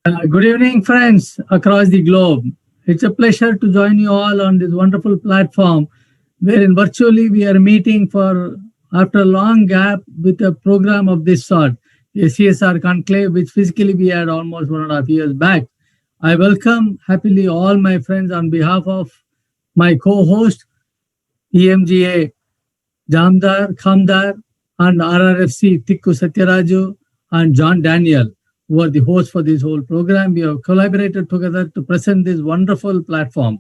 Good evening, friends across the globe. It's a pleasure to join you all on this wonderful platform wherein virtually we are meeting for after a long gap with a program of this sort, a CSR conclave, which physically we had almost 1.5 years back. I welcome happily all my friends on behalf of my co-host, EMGA Jamdar, Khamdar, and RRFC Tikku Satyaraju and John Daniel, who are the hosts for this whole program. We have collaborated together to present this wonderful platform.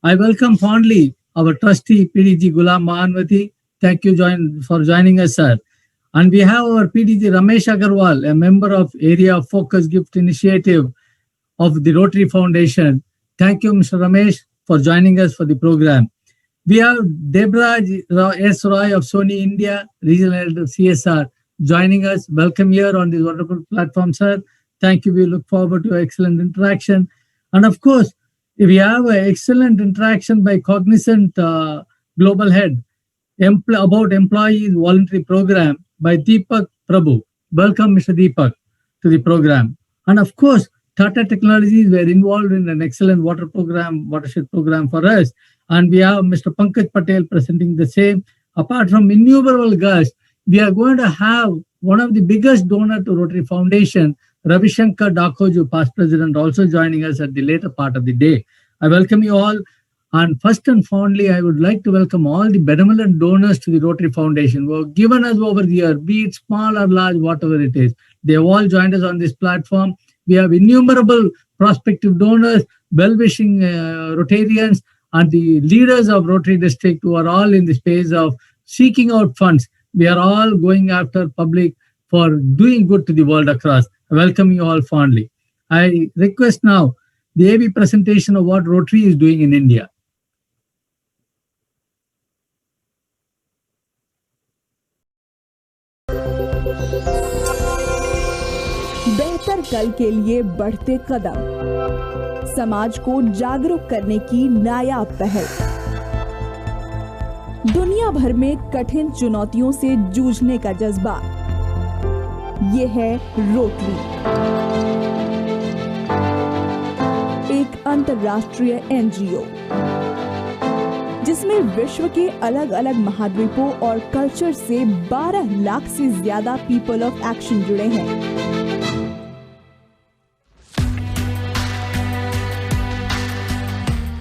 I welcome fondly our trustee PDG Gulam Mahanvati. Thank you for joining us, sir. And we have our PDG Ramesh Agarwal, a member of Area of Focus Gift Initiative of the Rotary Foundation. Thank you, Mr. Ramesh, for joining us for the program. We have Debra S. Roy of Sony India, Regional Head of CSR, joining us. Welcome here on this wonderful platform, sir. Thank you. We look forward to excellent interaction. And of course, we have an excellent interaction by Cognizant Global Head about Employees Voluntary Program by Deepak Prabhu. Welcome, Mr. Deepak, to the program. And of course, Tata Technologies were involved in an excellent watershed program for us. And we have Mr. Pankaj Patel presenting the same. Apart from innumerable guests, we are going to have one of the biggest donor to Rotary Foundation, Ravi Shankar Dakoju, past president, also joining us at the later part of the day. I welcome you all. And first and fondly, I would like to welcome all the benevolent donors to the Rotary Foundation who have given us over the year, be it small or large, whatever it is. They have all joined us on this platform. We have innumerable prospective donors, well-wishing Rotarians, and the leaders of Rotary District who are all in the space of seeking out funds. We are all going after public for doing good to the world across. I welcome you all fondly. I request now the AV presentation of what Rotary is doing in India. बेहतर कल के लिए बढ़ते कदम, समाज को जागरूक करने की नायाब पहल, दुनिया भर में कठिन चुनौतियों से जूझने का जज्बा, ये है रोटरी, एक अंतर्राष्ट्रीय एनजीओ जिसमें विश्व के अलग अलग महाद्वीपों और कल्चर से 12 लाख से ज्यादा पीपल ऑफ एक्शन जुड़े हैं।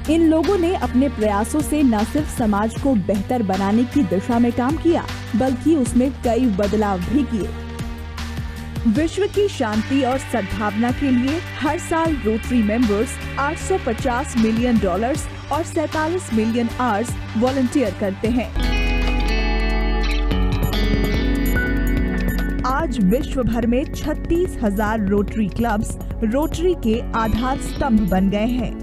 इन लोगों ने अपने प्रयासों से न सिर्फ समाज को बेहतर बनाने की दिशा में काम किया, बल्कि उसमें कई बदलाव भी किए। विश्व की शांति और सद्भावना के लिए हर साल रोटरी मेंबर्स $850 मिलियन और 47 मिलियन आवर्स वॉलंटियर करते हैं। आज विश्व भर में 36,000 रोटरी क्लब्स रोटरी के आधार स्तंभ बन गए हैं।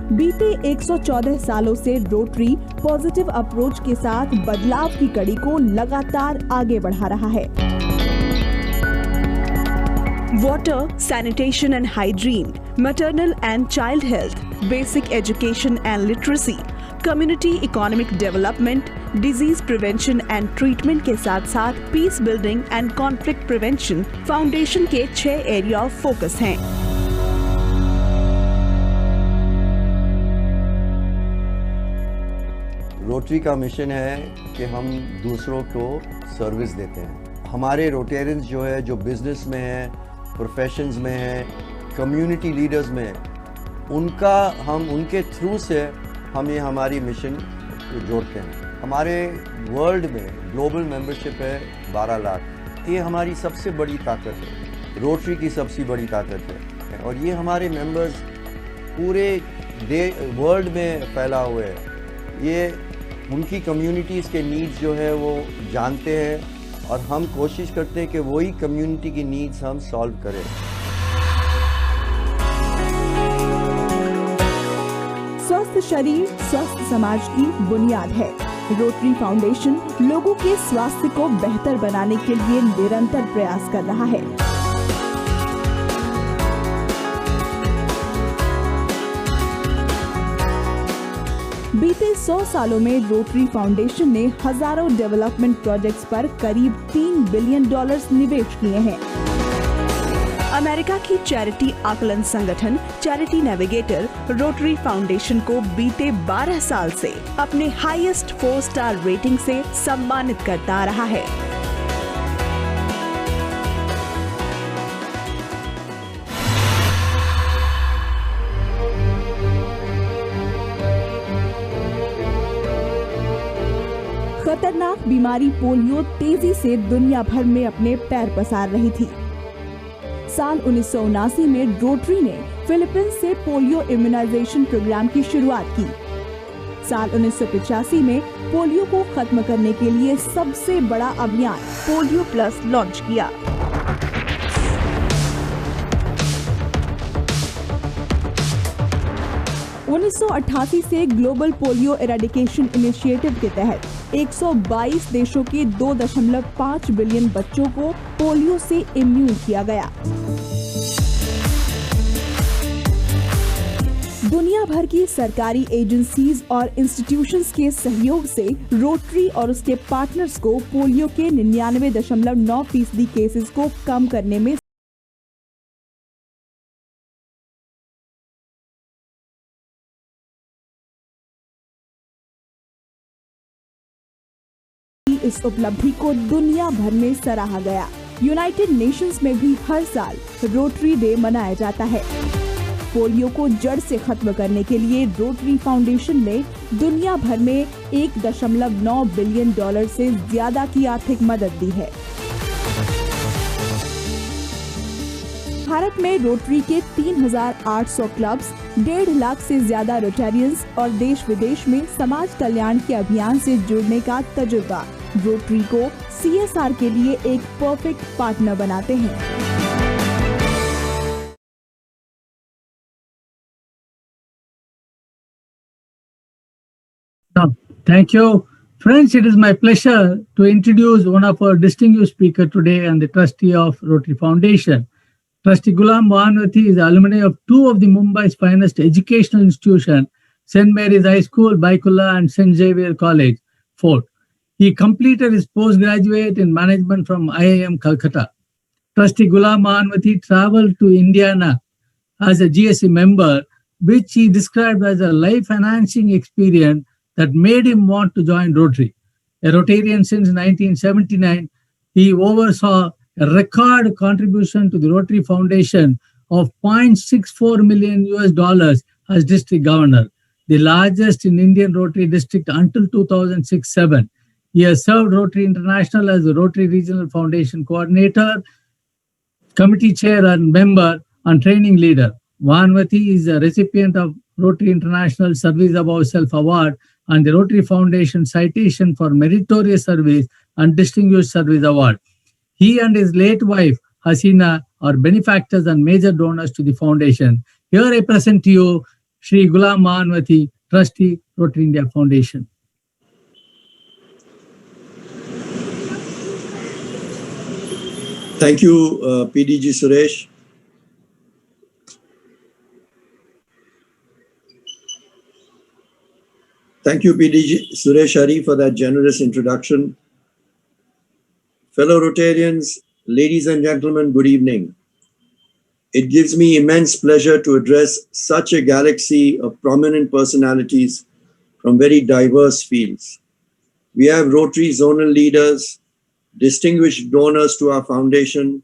बीते 114 सालों से रोटरी पॉजिटिव अप्रोच के साथ बदलाव की कड़ी को लगातार आगे बढ़ा रहा है। Water, sanitation and hygiene, maternal and child health, basic education and literacy, community economic development, disease prevention and treatment के साथ साथ peace building and conflict prevention foundation के 6 एरिया ऑफ फोकस हैं। रोटरी का मिशन है कि हम दूसरों को सर्विस देते हैं। हमारे रोटेरियंस जो है, जो बिजनेस में है, प्रोफेशंस में है, कम्युनिटी लीडर्स में, उनके थ्रू से हम ये हमारी मिशन को जोड़ते हैं। हमारे वर्ल्ड में ग्लोबल मेंबरशिप है 12 लाख। ये हमारी सबसे बड़ी ताकत है, रोटरी की सबसे बड़ी ताकत है। और ये हमारे मेंबर्स पूरे वर्ल्ड में फैला हुए हैं। ये उनकी कम्युनिटीज़ के नीड्स जो है वो जानते हैं और हम कोशिश करते हैं कि वही कम्युनिटी की नीड्स हम सॉल्व करें। स्वस्थ शरीर स्वस्थ समाज की बुनियाद है। रोटरी फाउंडेशन लोगों के स्वास्थ्य को बेहतर बनाने के लिए निरंतर प्रयास कर रहा है। बीते 100 सालों में रोटरी फाउंडेशन ने हजारों डेवलपमेंट प्रोजेक्ट्स पर करीब $3 बिलियन निवेश किए हैं। अमेरिका की चैरिटी आकलन संगठन चैरिटी नेविगेटर रोटरी फाउंडेशन को बीते 12 साल से अपने हाईएस्ट 4 स्टार रेटिंग से सम्मानित करता आ रहा है। खतरनाक बीमारी पोलियो तेजी से दुनिया भर में अपने पैर पसार रही थी। साल 1979 में रोटरी ने फिलीपींस से पोलियो इम्यूनाइजेशन प्रोग्राम की शुरुआत की। साल 1985 में पोलियो को खत्म करने के लिए सबसे बड़ा अभियान पोलियो प्लस लॉन्च किया। उन्नीस से ग्लोबल पोलियो एरेडिकेशन इनिशिएटिव के तहत 122 देशों के 2.5 बिलियन बच्चों को पोलियो से इम्यून किया गया। दुनिया भर की सरकारी एजेंसीज और इंस्टीट्यूशंस के सहयोग से रोटरी और उसके पार्टनर्स को पोलियो के 99.9% केसेस को कम करने में इस उपलब्धि को दुनिया भर में सराहा गया। यूनाइटेड नेशंस में भी हर साल रोटरी डे मनाया जाता है। पोलियो को जड़ से खत्म करने के लिए रोटरी फाउंडेशन ने दुनिया भर में $1.9 बिलियन से ज्यादा की आर्थिक मदद दी है। भारत में रोटरी के 3,800 क्लब्स, 1.5 लाख से ज्यादा रोटेरियंस और देश विदेश में समाज कल्याण के अभियान से जुड़ने का तजुर्बा रोटरी को CSR के लिए एक परफेक्ट पार्टनर बनाते हैं। Thank you. Friends, it is my pleasure to introduce one of our distinguished speakers today and the trustee of Rotary Foundation. Trustee Ghulam Mahanvati is alumni of two of the Mumbai's finest educational institutions, St. Mary's High School, Baikula, and St. Xavier College, Fort. He completed his postgraduate in management from IIM Calcutta. Trustee Ghulam Mahanvati traveled to Indiana as a GSE member, which he described as a life-enhancing experience that made him want to join Rotary. A Rotarian since 1979, he oversaw a record contribution to the Rotary Foundation of $0.64 million as district governor, the largest in Indian Rotary district until 2006-07. He has served Rotary International as the Rotary Regional Foundation Coordinator, Committee Chair and Member, and Training Leader. Mahanvati is a recipient of Rotary International Service Above Self Award and the Rotary Foundation Citation for Meritorious Service and Distinguished Service Award. He and his late wife, Hasina, are benefactors and major donors to the foundation. Here I present to you Shri Ghulam Mahanvati, Trustee, Rotary India Foundation. Thank you, PDG Suresh. Thank you, PDG Suresh Hari, for that generous introduction. Fellow Rotarians, ladies and gentlemen, good evening. It gives me immense pleasure to address such a galaxy of prominent personalities from very diverse fields. We have Rotary zonal leaders, distinguished donors to our foundation,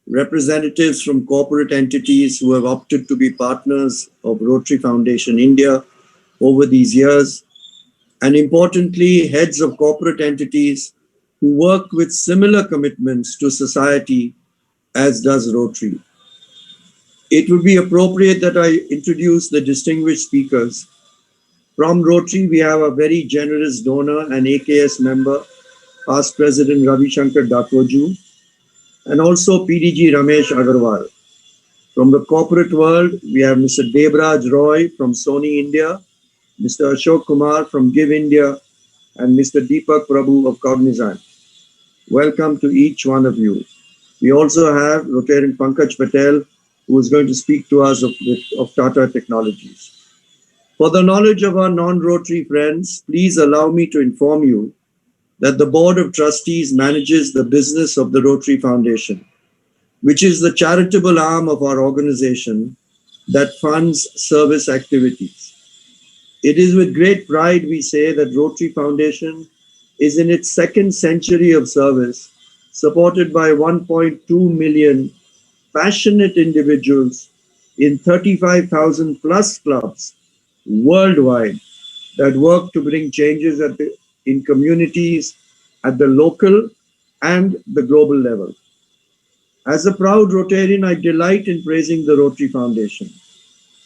representatives from corporate entities who have opted to be partners of Rotary Foundation India over these years, and importantly, heads of corporate entities who work with similar commitments to society as does Rotary. It would be appropriate that I introduce the distinguished speakers. From Rotary, we have a very generous donor and AKS member, past President Ravi Shankar Dakoju, and also PDG Ramesh Agarwal. From the corporate world, we have Mr. Debraj Roy from Sony India, Mr. Ashok Kumar from Give India, and Mr. Deepak Prabhu of Cognizant. Welcome to each one of you. We also have Rotarian Pankaj Patel, who is going to speak to us of Tata Technologies. For the knowledge of our non-Rotary friends, please allow me to inform you that the Board of Trustees manages the business of the Rotary Foundation. which is the charitable arm of our organization that funds service activities. It is with great pride we say that Rotary Foundation is in its second century of service, supported by 1.2 million passionate individuals in 35,000 plus clubs worldwide that work to bring changes in communities at the local and the global level. As a proud Rotarian, I delight in praising the Rotary Foundation.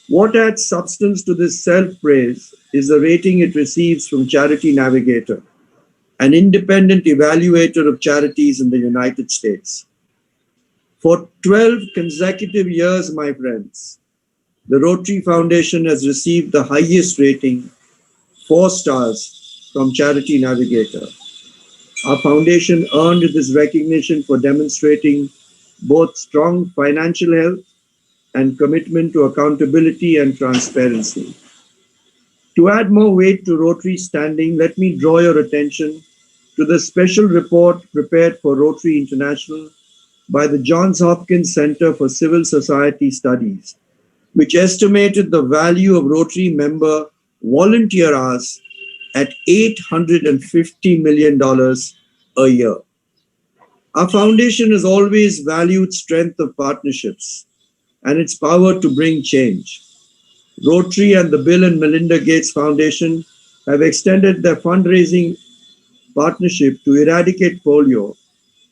What adds substance to this self-praise is the rating it receives from Charity Navigator, an independent evaluator of charities in the United States. For 12 consecutive years, my friends, the Rotary Foundation has received the highest rating, 4 stars, from Charity Navigator. Our foundation earned this recognition for demonstrating both strong financial health and commitment to accountability and transparency. To add more weight to Rotary's standing, let me draw your attention to the special report prepared for Rotary International by the Johns Hopkins Center for Civil Society Studies, which estimated the value of Rotary member volunteer hours at $850 million a year. Our foundation has always valued strength of partnerships and its power to bring change. Rotary and the Bill and Melinda Gates Foundation have extended their fundraising partnership to eradicate polio,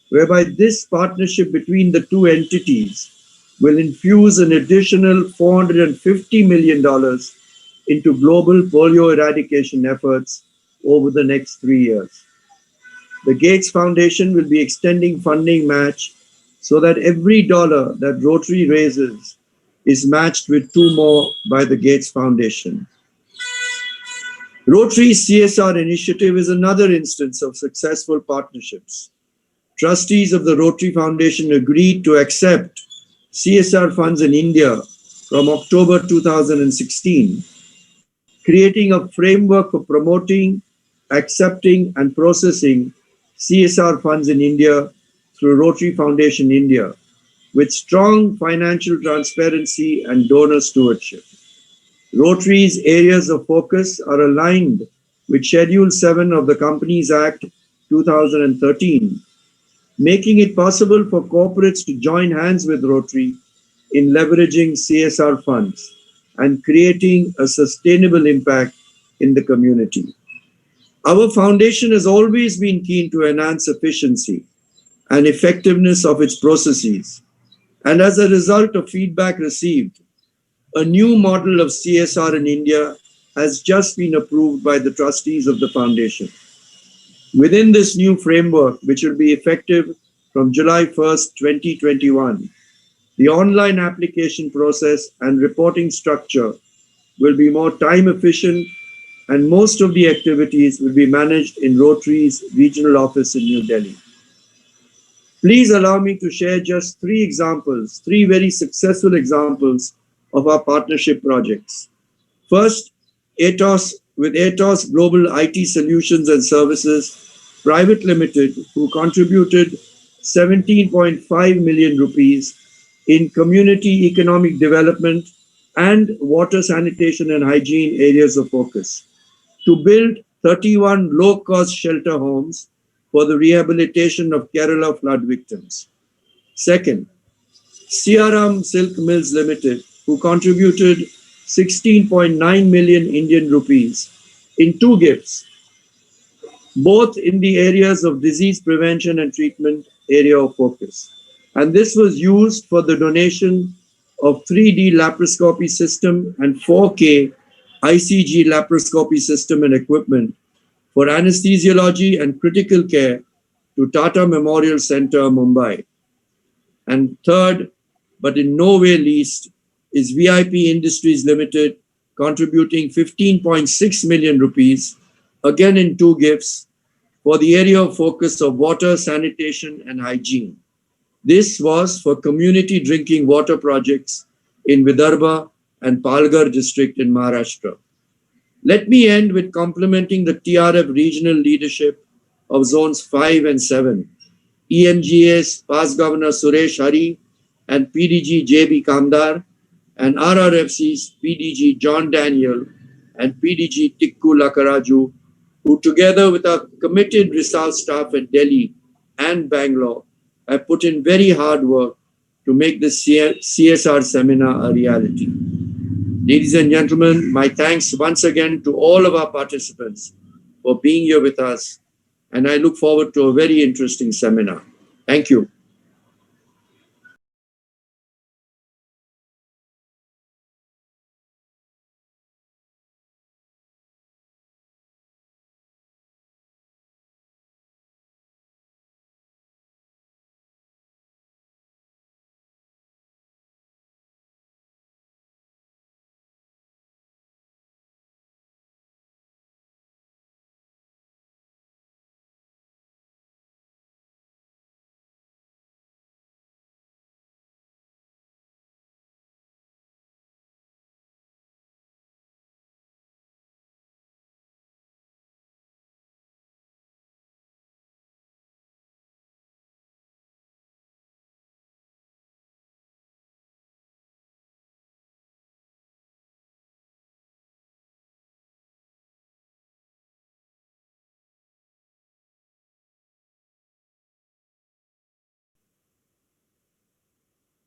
whereby this partnership between the two entities will infuse an additional $450 million into global polio eradication efforts over the next 3 years. The Gates Foundation will be extending funding match so that every dollar that Rotary raises is matched with 2 more by the Gates Foundation. Rotary's CSR initiative is another instance of successful partnerships. Trustees of the Rotary Foundation agreed to accept CSR funds in India from October 2016, creating a framework for promoting, accepting, and processing CSR funds in India through Rotary Foundation India, with strong financial transparency and donor stewardship. Rotary's areas of focus are aligned with Schedule 7 of the Companies Act 2013, making it possible for corporates to join hands with Rotary in leveraging CSR funds and creating a sustainable impact in the community. Our foundation has always been keen to enhance efficiency and effectiveness of its processes. And as a result of feedback received, a new model of CSR in India has just been approved by the trustees of the foundation. Within this new framework, which will be effective from July 1st, 2021, the online application process and reporting structure will be more time efficient, and most of the activities will be managed in Rotary's regional office in New Delhi. Please allow me to share just 3 examples, 3 very successful examples of our partnership projects. First, Atos with Atos Global IT Solutions and Services Private Limited, who contributed 17.5 million rupees in community economic development and water, sanitation and hygiene areas of focus to build 31 low-cost shelter homes for the rehabilitation of Kerala flood victims. Second, Siaram Silk Mills Limited, who contributed 16.9 million Indian rupees in 2 gifts, both in the areas of disease prevention and treatment area of focus. And this was used for the donation of 3D laparoscopy system and 4K ICG laparoscopy system and equipment for anesthesiology and critical care to Tata Memorial Center, Mumbai. And third, but in no way least, is VIP Industries Limited, contributing 15.6 million rupees, again in 2 gifts, for the area of focus of water, sanitation and hygiene. This was for community drinking water projects in Vidarbha and Palghar district in Maharashtra. Let me end with complimenting the TRF regional leadership of zones 5 and 7, EMGA's past governor Suresh Hari and PDG JB Kamdar, and RRFC's PDG John Daniel and PDG Tikku Lakaraju, who together with our committed research staff at Delhi and Bangalore have put in very hard work to make this CSR seminar a reality. Ladies and gentlemen, my thanks once again to all of our participants for being here with us, and I look forward to a very interesting seminar. Thank you.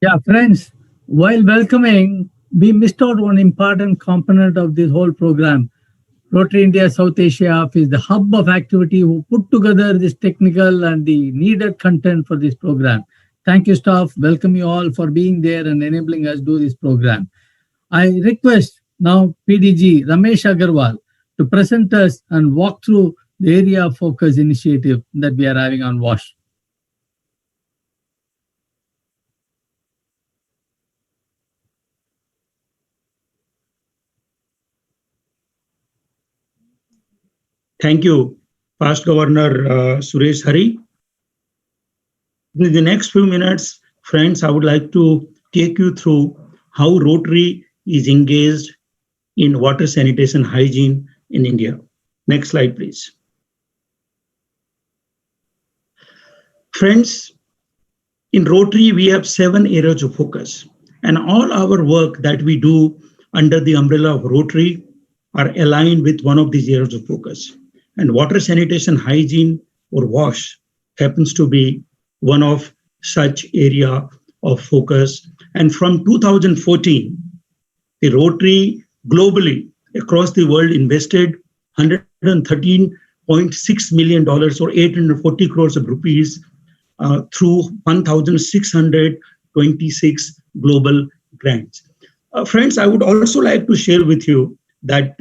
Yeah, friends, while welcoming, we missed out one important component of this whole program. Rotary India South Asia is the hub of activity who put together this technical and the needed content for this program. Thank you, staff. Welcome you all for being there and enabling us do this program. I request now PDG Ramesh Agarwal to present us and walk through the area of focus initiative that we are having on WASH. Thank you, Past Governor Suresh Hari. In the next few minutes, friends, I would like to take you through how Rotary is engaged in water sanitation hygiene in India. Next slide, please. Friends, in Rotary, we have 7 areas of focus, and all our work that we do under the umbrella of Rotary are aligned with one of these areas of focus. And water sanitation hygiene, or WASH, happens to be one of such area of focus. And from 2014, the Rotary globally across the world invested $113.6 million or 840 crores of rupees through 1,626 global grants. Friends, I would also like to share with you that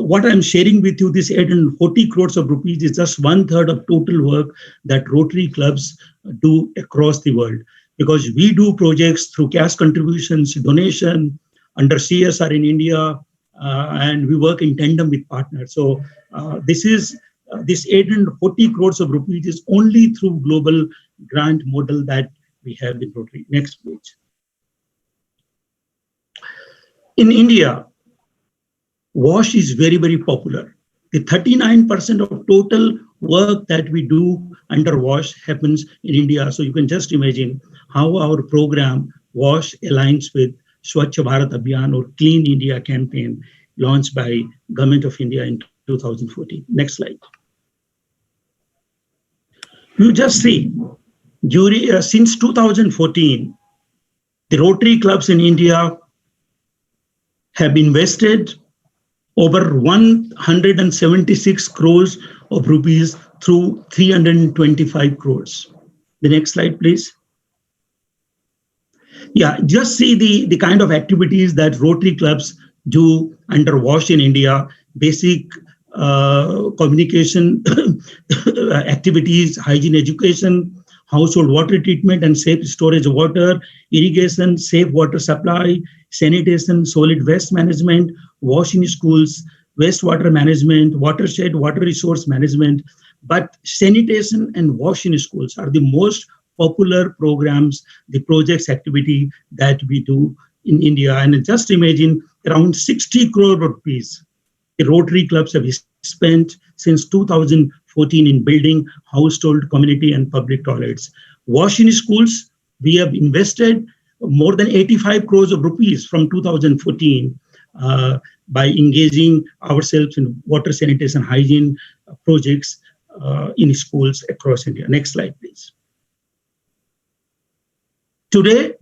what I'm sharing with you, this 840 crores of rupees is just 1/3 of total work that Rotary clubs do across the world. Because we do projects through cash contributions, donation, under CSR in India, and we work in tandem with partners. So this 840 crores of rupees is only through global grant model that we have in Rotary. Next page. In India, WASH is very, very popular. The 39% of total work that we do under WASH happens in India. So you can just imagine how our program WASH aligns with Swachh Bharat Abhiyan or Clean India campaign launched by Government of India in 2014. Next slide. You just see, since 2014, the Rotary clubs in India have invested over 176 crores of rupees through 325 crores. The next slide, please. Yeah, just see the kind of activities that Rotary clubs do under WASH in India. Basic communication activities, hygiene education, household water treatment and safe storage of water, irrigation, safe water supply, sanitation, solid waste management, WASH in schools, wastewater management, watershed, water resource management. But sanitation and WASH in schools are the most popular programs, the projects activity that we do in India. And just imagine around 60 crore rupees the Rotary clubs have spent since 2014 in building household, community and public toilets. WASH in schools, We have invested more than 85 crores of rupees from 2014 by engaging ourselves in water, sanitation, hygiene projects in schools across India. Next slide, please. Today,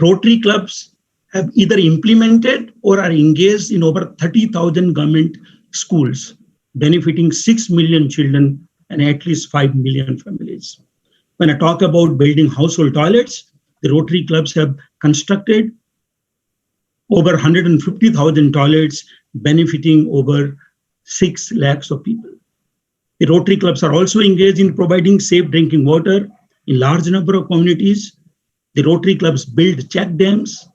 Rotary clubs have either implemented or are engaged in over 30,000 government schools, benefiting 6 million children and at least 5 million families. When I talk about building household toilets, the Rotary clubs have constructed over 150,000 toilets, benefiting over 6 lakhs of people. The Rotary clubs are also engaged in providing safe drinking water in large number of communities. The Rotary clubs build check dams.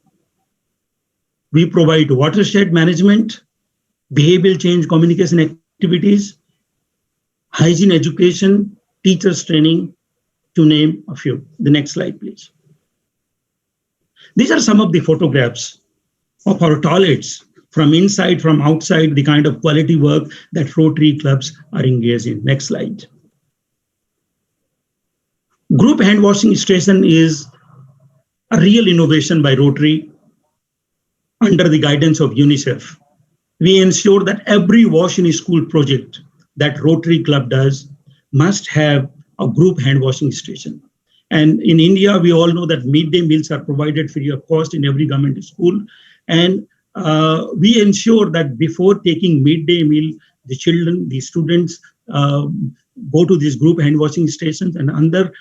We provide watershed management, behavioral change communication activities, hygiene education, teachers training, to name a few. The next slide, please. These are some of the photographs of our toilets from inside, from outside, the kind of quality work that Rotary clubs are engaged in. Next slide. Group hand washing station is a real innovation by Rotary under the guidance of UNICEF. We ensure that every wash in school project that Rotary Club does must have a group hand washing station. And in India, we all know that midday meals are provided free of cost in every government school. And we ensure that before taking midday meal, the children, the students go to these group hand washing stations, and under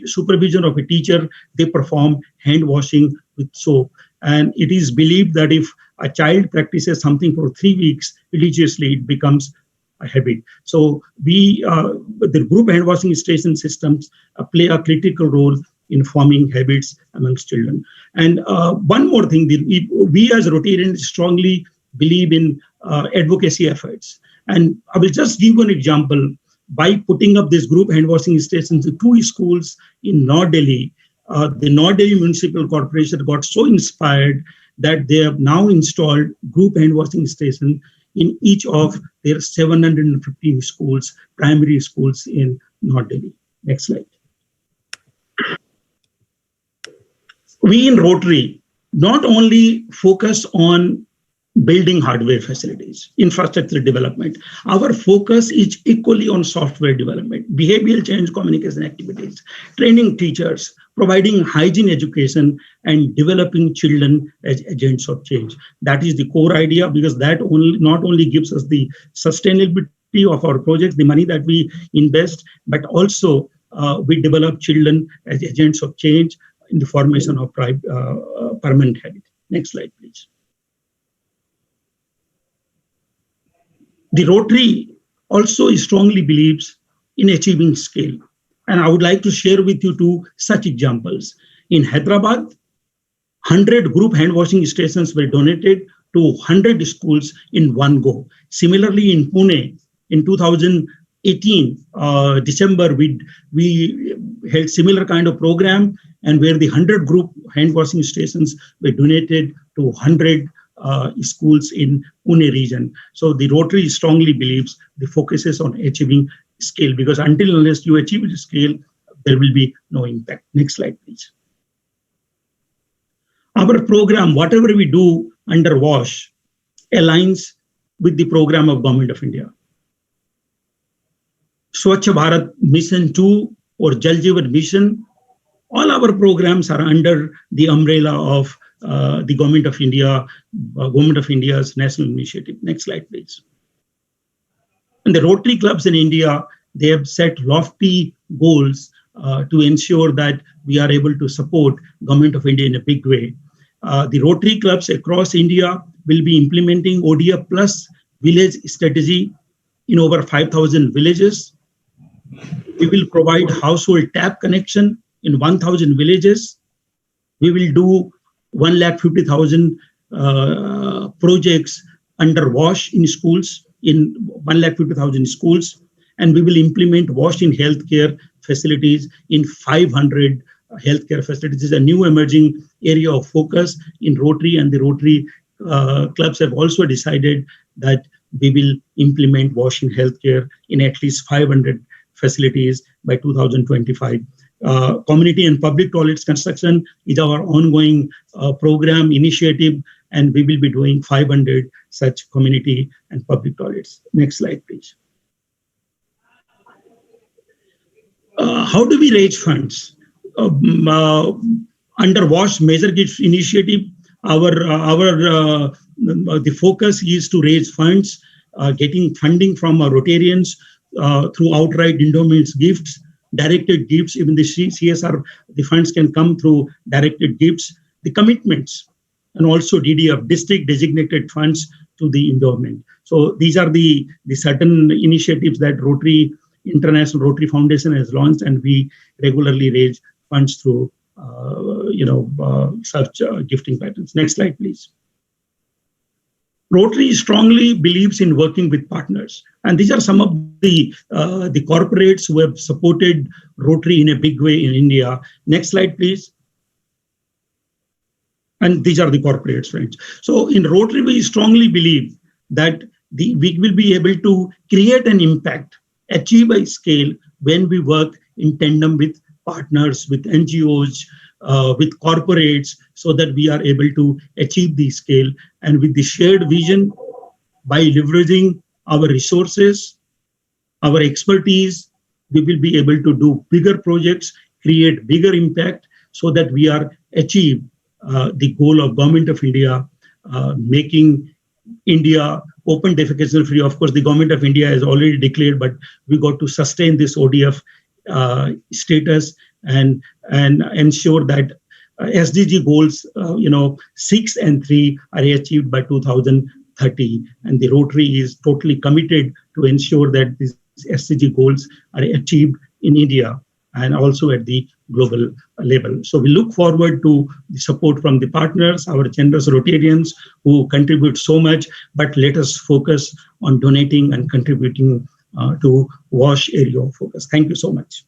supervision of a teacher, they perform hand washing with soap. And it is believed that if a child practices something for 3 weeks religiously, it becomes a habit. So the group hand washing station systems play a critical role in forming habits amongst children. And one more thing, we as Rotarians strongly believe in advocacy efforts. And I will just give one example. By putting up this group hand washing stations in 2 schools in North Delhi, the North Delhi Municipal Corporation got so inspired that they have now installed group hand washing stations in each of their 715 schools, primary schools in North Delhi. Next slide. We in Rotary not only focus on building hardware facilities, infrastructure development. Our focus is equally on software development, behavioral change communication activities, training teachers, providing hygiene education, and developing children as agents of change. That is the core idea, because that not only gives us the sustainability of our projects, the money that we invest, but also we develop children as agents of change in the formation of permanent habit. Next slide, please. The Rotary also strongly believes in achieving scale. And I would like to share with you 2 such examples. In Hyderabad, 100 group hand washing stations were donated to 100 schools in one go. Similarly, in Pune, in 2018, December, we held similar kind of program, and where the 100 group hand washing stations were donated to 100 schools in Pune region. So the Rotary strongly believes the focus is on achieving scale, because unless you achieve the scale, there will be no impact. Next slide, please. Our program, whatever we do under WASH, aligns with the program of Government of India. Swachh Bharat Mission 2 or Jal Jeevan Mission, all our programs are under the umbrella of the Government of India, Government of India's national initiative. Next slide, please. And the Rotary clubs in India, they have set lofty goals to ensure that we are able to support Government of India in a big way. The Rotary clubs across India will be implementing ODF Plus village strategy in over 5,000 villages. We will provide household tap connection in 1,000 villages. We will do 150,000 projects under WASH in schools, in 150,000 schools, and we will implement WASH in healthcare facilities in 500 healthcare facilities. This is a new emerging area of focus in Rotary, and the Rotary clubs have also decided that we will implement WASH in healthcare in at least 500 facilities by 2025. community and public toilets construction is our ongoing program initiative, and we will be doing 500 such community and public toilets. Next slide, please. How do we raise funds? Under WASH Major Gifts Initiative, the focus is to raise funds, getting funding from our Rotarians through outright endowments, gifts, directed gifts. Even the CSR, the funds can come through directed gifts, the commitments, and also DDF, district designated funds to the endowment. So these are the certain initiatives that International Rotary Foundation has launched, and we regularly raise funds through such gifting patterns. Next slide, please. Rotary strongly believes in working with partners, and these are some of the corporates who have supported Rotary in a big way in India. Next slide, please. And these are the corporates, friends. So in Rotary, we strongly believe that we will be able to create an impact, achieve a scale when we work in tandem with partners, with NGOs, with corporates, so that we are able to achieve the scale. And with the shared vision, by leveraging our resources, our expertise, we will be able to do bigger projects, create bigger impact, so that we are achieve the goal of Government of India, making India open defecation free. Of course, the Government of India has already declared, but we got to sustain this ODF status and ensure that SDG goals, 6 and 3 are achieved by 2030. And the Rotary is totally committed to ensure that these SDG goals are achieved in India and also at the global level. So we look forward to the support from the partners, our generous Rotarians who contribute so much, but let us focus on donating and contributing to WASH area of focus. Thank you so much.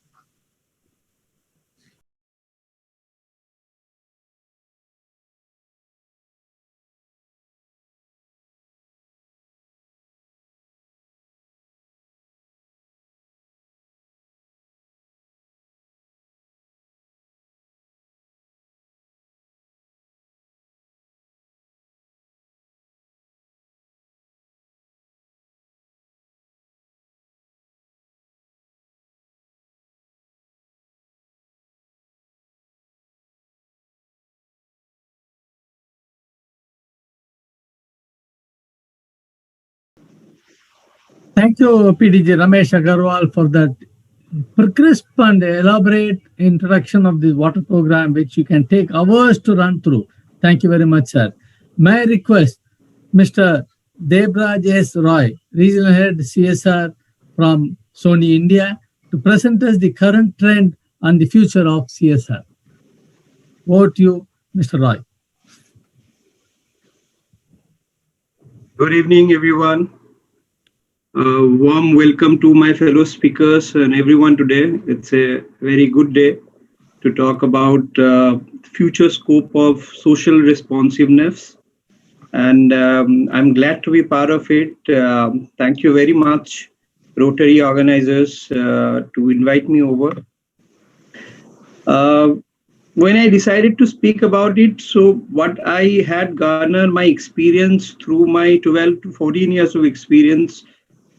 Thank you, PDG Ramesh Agarwal, for that crisp and elaborate introduction of this water program, which you can take hours to run through. Thank you very much, sir. May I request Mr. Debraj S. Roy, Regional Head CSR from Sony India, to present us the current trend and the future of CSR. Over to you, Mr. Roy. Good evening, everyone. Warm welcome to my fellow speakers and everyone today. It's a very good day to talk about future scope of social responsiveness. And I'm glad to be part of it. Thank you very much, Rotary organizers, to invite me over. When I decided to speak about it, so what I had garnered my experience through my 12 to 14 years of experience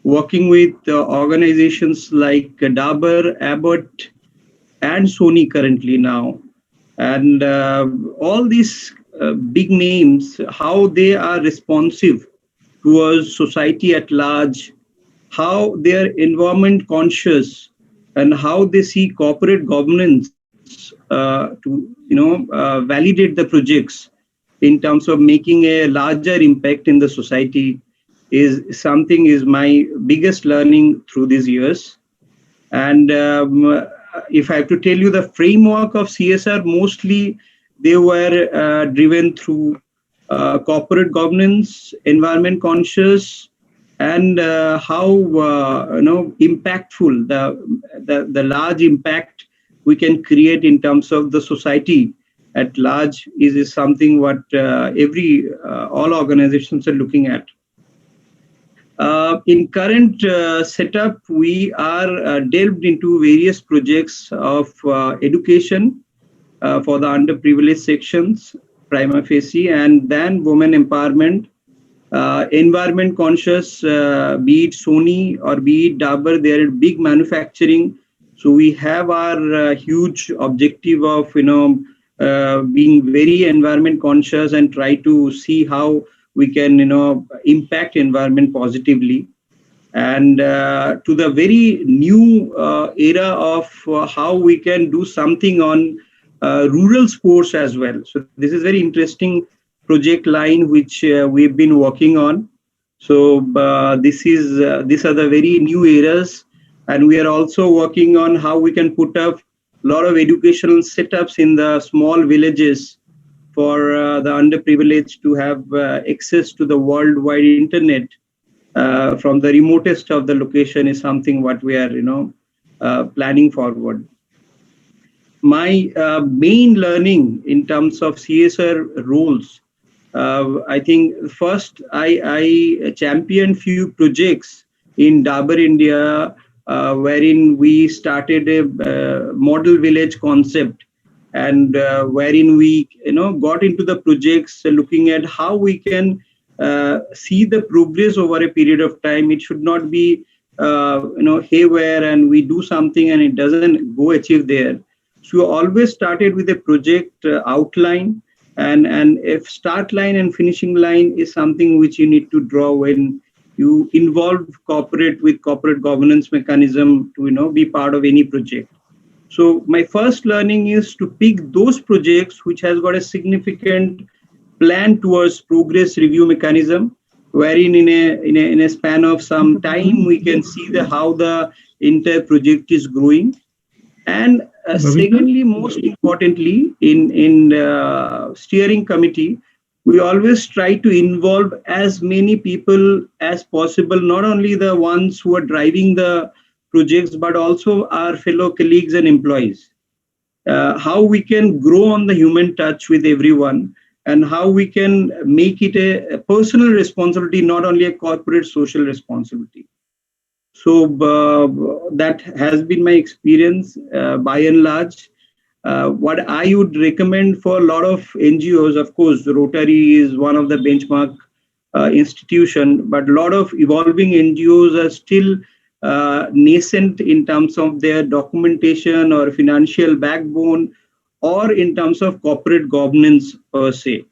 working with organizations like Dabur, Abbott, and Sony currently now. And all these big names, how they are responsive towards society at large, how they are environment conscious, and how they see corporate governance to validate the projects in terms of making a larger impact in the society is my biggest learning through these years. And if I have to tell you the framework of CSR, mostly they were driven through corporate governance, environment conscious, and how impactful the large impact we can create in terms of the society at large is something what all organizations are looking at. In current setup, we are delved into various projects of education for the underprivileged sections, prima facie, and then women empowerment, environment conscious, be it Sony or be it Dabur, they are big manufacturing. So we have our huge objective of being very environment conscious and try to see how we can impact environment positively. And to the very new era of how we can do something on rural sports as well. So this is very interesting project line which we've been working on. So these are the very new areas, and we are also working on how we can put up a lot of educational setups in the small villages for the underprivileged to have access to the worldwide internet from the remotest of the location is something what we are planning forward. My main learning in terms of CSR roles, I think first I championed few projects in Dabur India, wherein we started a model village concept, and wherein we got into the projects looking at how we can see the progress over a period of time. It should not be haywire and we do something and it doesn't go achieve there. So we always started with a project outline, and if start line and finishing line is something which you need to draw when you involve corporate with corporate governance mechanism to be part of any project. So my first learning is to pick those projects which has got a significant plan towards progress review mechanism, wherein in a span of some time we can see how the entire project is growing. And secondly, most importantly, in steering committee, we always try to involve as many people as possible, not only the ones who are driving the projects, but also our fellow colleagues and employees. How we can grow on the human touch with everyone, and how we can make it a personal responsibility, not only a corporate social responsibility. So that has been my experience by and large. What I would recommend for a lot of NGOs, of course, Rotary is one of the benchmark institution, but a lot of evolving NGOs are still nascent in terms of their documentation or financial backbone, or in terms of corporate governance per se.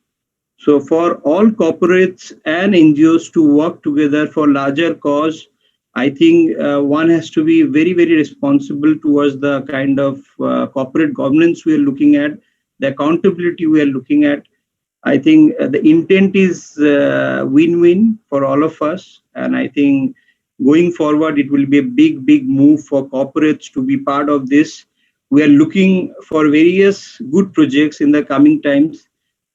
So for all corporates and NGOs to work together for larger cause, I think one has to be very, very responsible towards the kind of corporate governance we are looking at, the accountability we are looking at. I think the intent is win-win for all of us. And I think going forward, it will be a big, big move for corporates to be part of this. We are looking for various good projects in the coming times.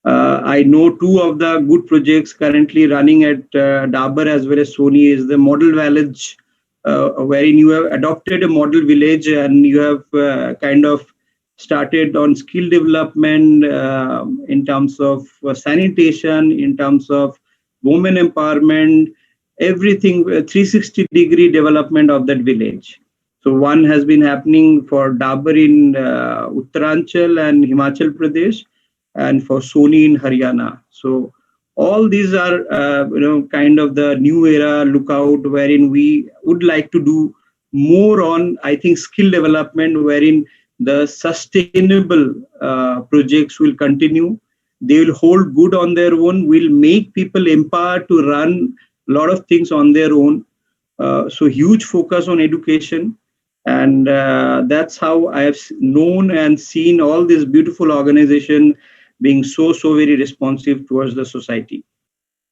I know two of the good projects currently running at Dabur as well as Sony is the model village, wherein you have adopted a model village and you have kind of started on skill development in terms of sanitation, in terms of women empowerment, everything 360-degree development of that village. So one has been happening for Dabur in Uttaranchal and Himachal Pradesh, and for Sony in Haryana. So all these are, kind of the new era lookout, wherein we would like to do more on, I think, skill development, wherein the sustainable projects will continue. They will hold good on their own, will make people empowered to run a lot of things on their own. So huge focus on education. And that's how I have known and seen all these beautiful organizations being so very responsive towards the society.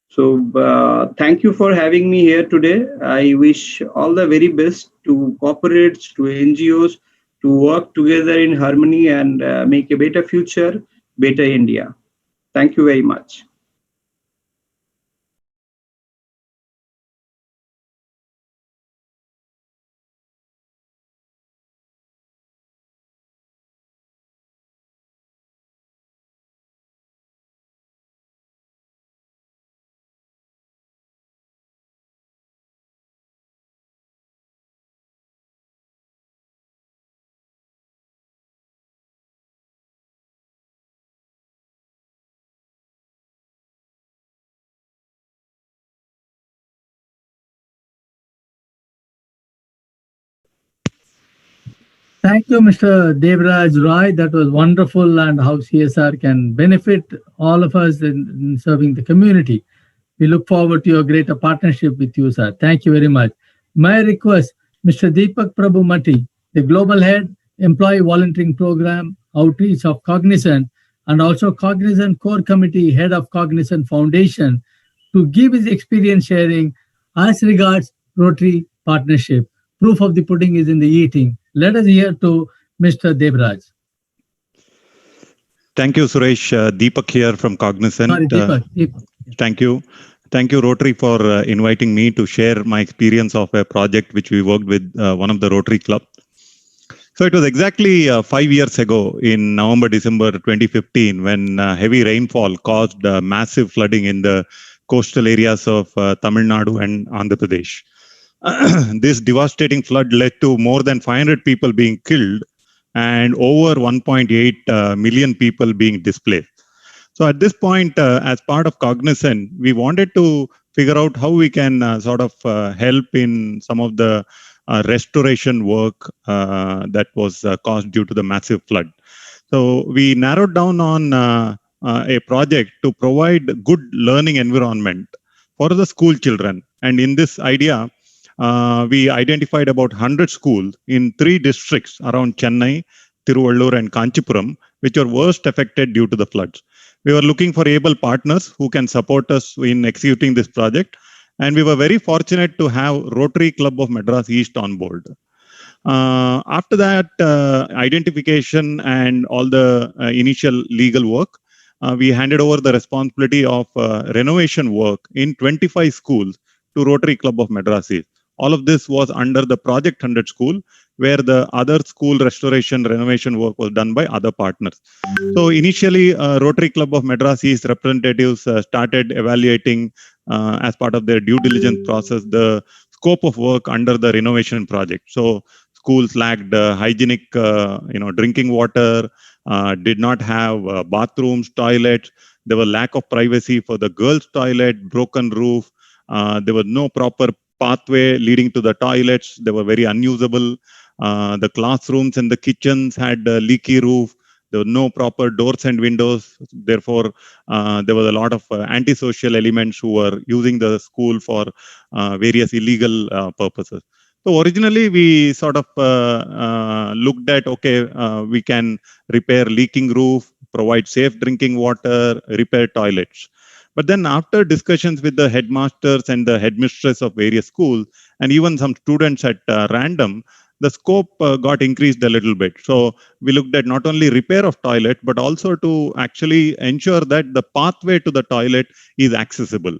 So thank you for having me here today. I wish all the very best to corporates, to NGOs, to work together in harmony and make a better future, better India. Thank you very much. Thank you, Mr. Devraj Roy. That was wonderful, and how CSR can benefit all of us in serving the community. We look forward to your greater partnership with you, sir. Thank you very much. My request, Mr. Deepak Prabhu Mati, the Global Head, Employee Volunteering Program, Outreach of Cognizant, and also Cognizant Core Committee, Head of Cognizant Foundation, to give his experience sharing as regards Rotary Partnership. Proof of the pudding is in the eating. Let us hear to Mr. Devraj. Thank you, Suresh. Deepak here from Cognizant. Sorry, Deepak. Thank you. Thank you, Rotary, for inviting me to share my experience of a project which we worked with one of the Rotary Club. So it was exactly 5 years ago in November, December 2015 when heavy rainfall caused massive flooding in the coastal areas of Tamil Nadu and Andhra Pradesh. This devastating flood led to more than 500 people being killed and over 1.8 million people being displaced. So at this point, as part of Cognizant, we wanted to figure out how we can help in some of the restoration work that was caused due to the massive flood. So we narrowed down on a project to provide good learning environment for the school children. And in this idea, we identified about 100 schools in 3 districts around Chennai, Tiruvallur and Kanchipuram, which were worst affected due to the floods. We were looking for able partners who can support us in executing this project. And we were very fortunate to have Rotary Club of Madras East on board. After that identification and all the initial legal work, we handed over the responsibility of renovation work in 25 schools to Rotary Club of Madras East. All of this was under the Project 100 school, where the other school restoration renovation work was done by other partners. So initially, Rotary Club of Madras East representatives started evaluating as part of their due diligence process the scope of work under the renovation project. So schools lacked hygienic, drinking water, did not have bathrooms, toilets. There was lack of privacy for the girls' toilet, broken roof. There was no proper pathway leading to the toilets. They were very unusable. The classrooms and the kitchens had a leaky roof. There were no proper doors and windows. Therefore, there was a lot of antisocial elements who were using the school for various illegal purposes. So originally, we sort of looked at, we can repair leaking roof, provide safe drinking water, repair toilets. But then after discussions with the headmasters and the headmistress of various schools, and even some students at random, the scope got increased a little bit. So we looked at not only repair of toilet, but also to actually ensure that the pathway to the toilet is accessible.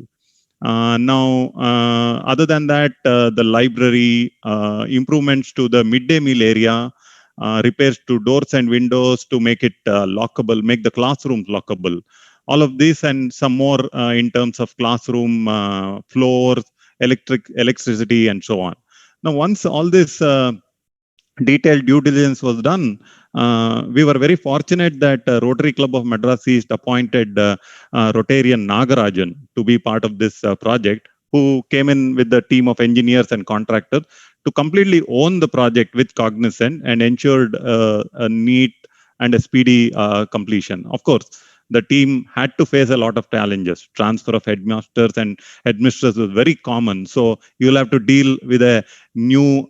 Other than that, the library, improvements to the midday meal area, repairs to doors and windows to make it lockable, make the classrooms lockable. All of this and some more in terms of classroom floors, electricity, and so on. Now, once all this detailed due diligence was done, we were very fortunate that Rotary Club of Madras East appointed Rotarian Nagarajan to be part of this project, who came in with the team of engineers and contractors to completely own the project with Cognizant and ensured a neat and a speedy completion. Of course, the team had to face a lot of challenges. Transfer of headmasters and headmistresses was very common. So you'll have to deal with a new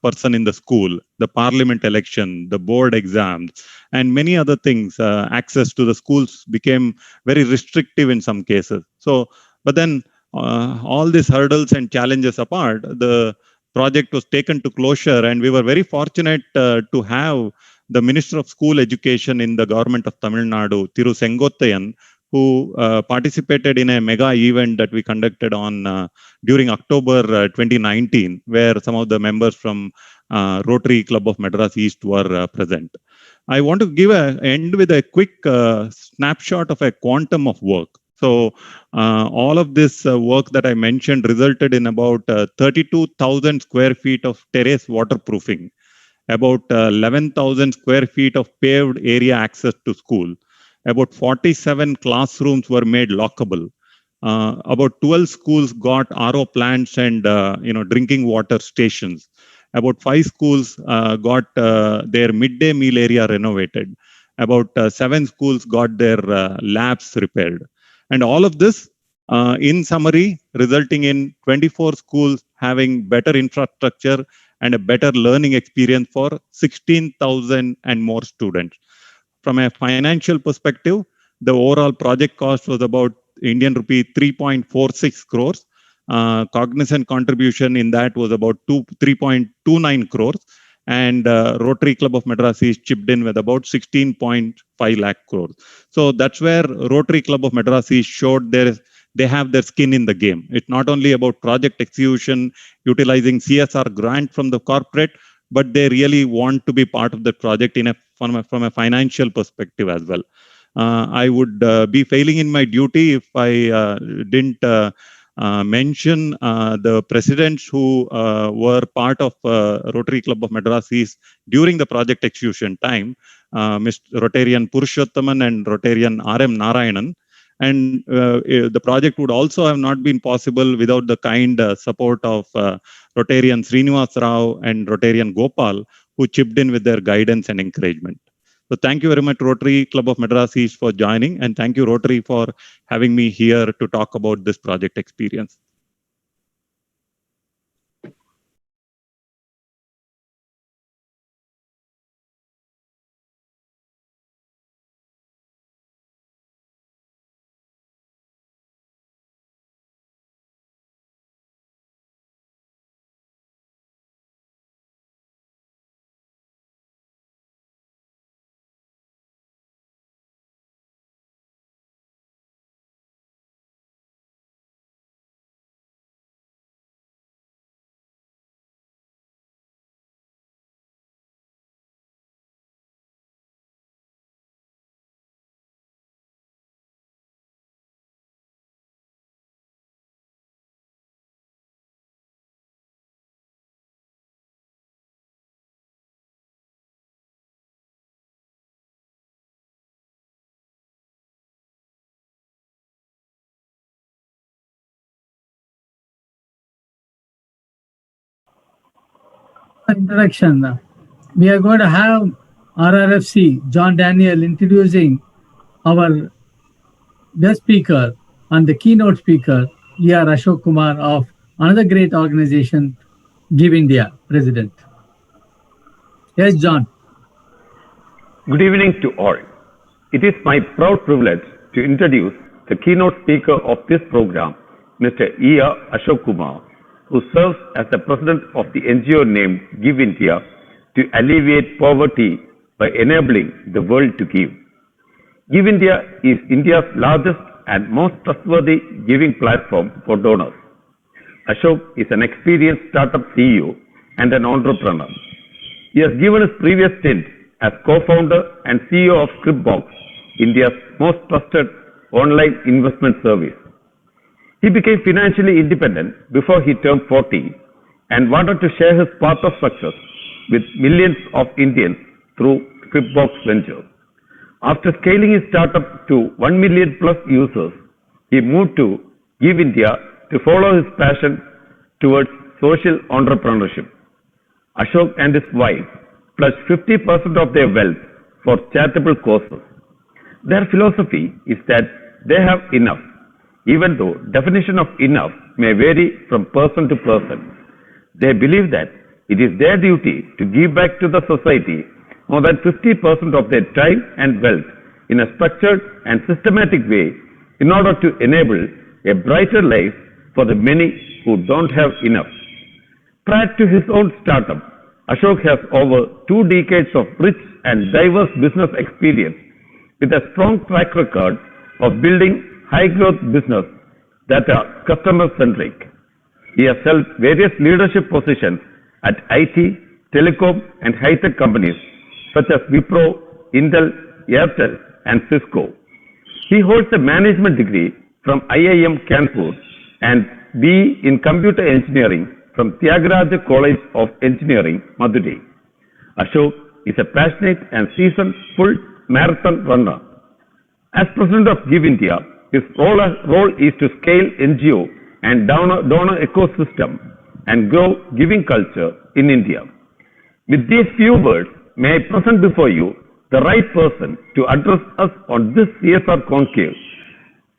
person in the school, the parliament election, the board exams, and many other things. Access to the schools became very restrictive in some cases. But then all these hurdles and challenges apart, the project was taken to closure, and we were very fortunate to have the Minister of School Education in the government of Tamil Nadu, Thiru Sengottayan, who participated in a mega event that we conducted on during October 2019, where some of the members from Rotary Club of Madras East were present. I want to end with a quick snapshot of a quantum of work. So all of this work that I mentioned resulted in about 32,000 square feet of terrace waterproofing, about 11,000 square feet of paved area access to school. About 47 classrooms were made lockable. About 12 schools got RO plants and drinking water stations. About 5 schools got their midday meal area renovated. About 7 schools got their labs repaired. And all of this, in summary, resulting in 24 schools having better infrastructure and a better learning experience for 16,000 and more students. From a financial perspective, the overall project cost was about Indian rupee 3.46 crores. Cognizant contribution in that was about 3.29 crores. And Rotary Club of Madras East chipped in with about 16.5 lakh crores. So that's where Rotary Club of Madras East showed they have their skin in the game. It's not only about project execution, utilizing CSR grant from the corporate, but they really want to be part of the project from a financial perspective as well. I would be failing in my duty if I didn't mention the presidents who were part of Rotary Club of Madras East during the project execution time, Mr. Rotarian Purushottaman and Rotarian R.M. Narayanan. And the project would also have not been possible without the kind support of Rotarian Srinivas Rao and Rotarian Gopal, who chipped in with their guidance and encouragement. So thank you very much, Rotary Club of Madras East, for joining. And thank you, Rotary, for having me here to talk about this project experience. Introduction. We are going to have RRFC, John Daniel, introducing our guest speaker and the keynote speaker, E.R. Ashok Kumar of another great organization, Give India, President. Yes, John. Good evening to all. It is my proud privilege to introduce the keynote speaker of this program, Mr. E.R. Ashok Kumar, who serves as the president of the NGO named Give India to alleviate poverty by enabling the world to give. Give India is India's largest and most trustworthy giving platform for donors. Ashok is an experienced startup CEO and an entrepreneur. He has given his previous stint as co-founder and CEO of Scriptbox, India's most trusted online investment service. He became financially independent before he turned 40 and wanted to share his path of success with millions of Indians through Scriptbox venture. After scaling his startup to 1 million plus users, he moved to Give India to follow his passion towards social entrepreneurship. Ashok and his wife pledged 50% of their wealth for charitable causes. Their philosophy is that they have enough, even though definition of enough may vary from person to person. They believe that it is their duty to give back to the society more than 50% of their time and wealth in a structured and systematic way in order to enable a brighter life for the many who don't have enough. Prior to his own startup, Ashok has over 2 decades of rich and diverse business experience with a strong track record of building high-growth business that are customer-centric. He has held various leadership positions at IT, telecom, and high-tech companies such as Wipro, Intel, Airtel, and Cisco. He holds a management degree from IIM Kanpur and BE in computer engineering from Tyagaraja College of Engineering, Madurai. Ashok is a passionate and seasoned full marathon runner. As president of Give India, his role is to scale NGO and donor ecosystem and grow giving culture in India. With these few words, may I present before you the right person to address us on this CSR conclave.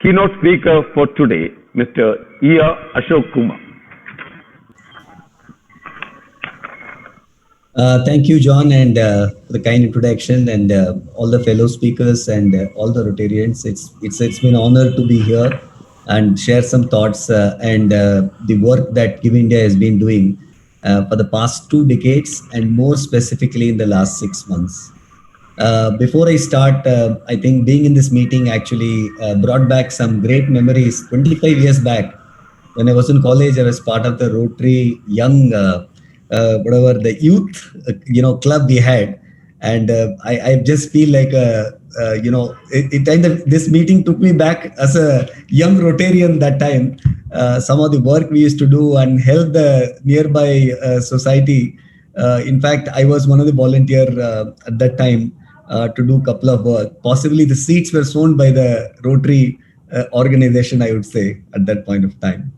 Keynote speaker for today, Mr. E.R. Ashok Kumar. Thank you, John, and for the kind introduction, and all the fellow speakers and all the Rotarians. It's been an honor to be here and share some thoughts and the work that Give India has been doing for the past 2 decades, and more specifically in the last 6 months. Before I start, I think being in this meeting actually brought back some great memories. 25 years back, when I was in college, I was part of the Rotary Young whatever the youth club we had, and I just feel like it kind of, this meeting took me back as a young Rotarian that time. Some of the work we used to do and help the nearby society. In fact, I was one of the volunteer at that time to do a couple of work. Possibly the seats were sown by the Rotary organization, I would say, at that point of time.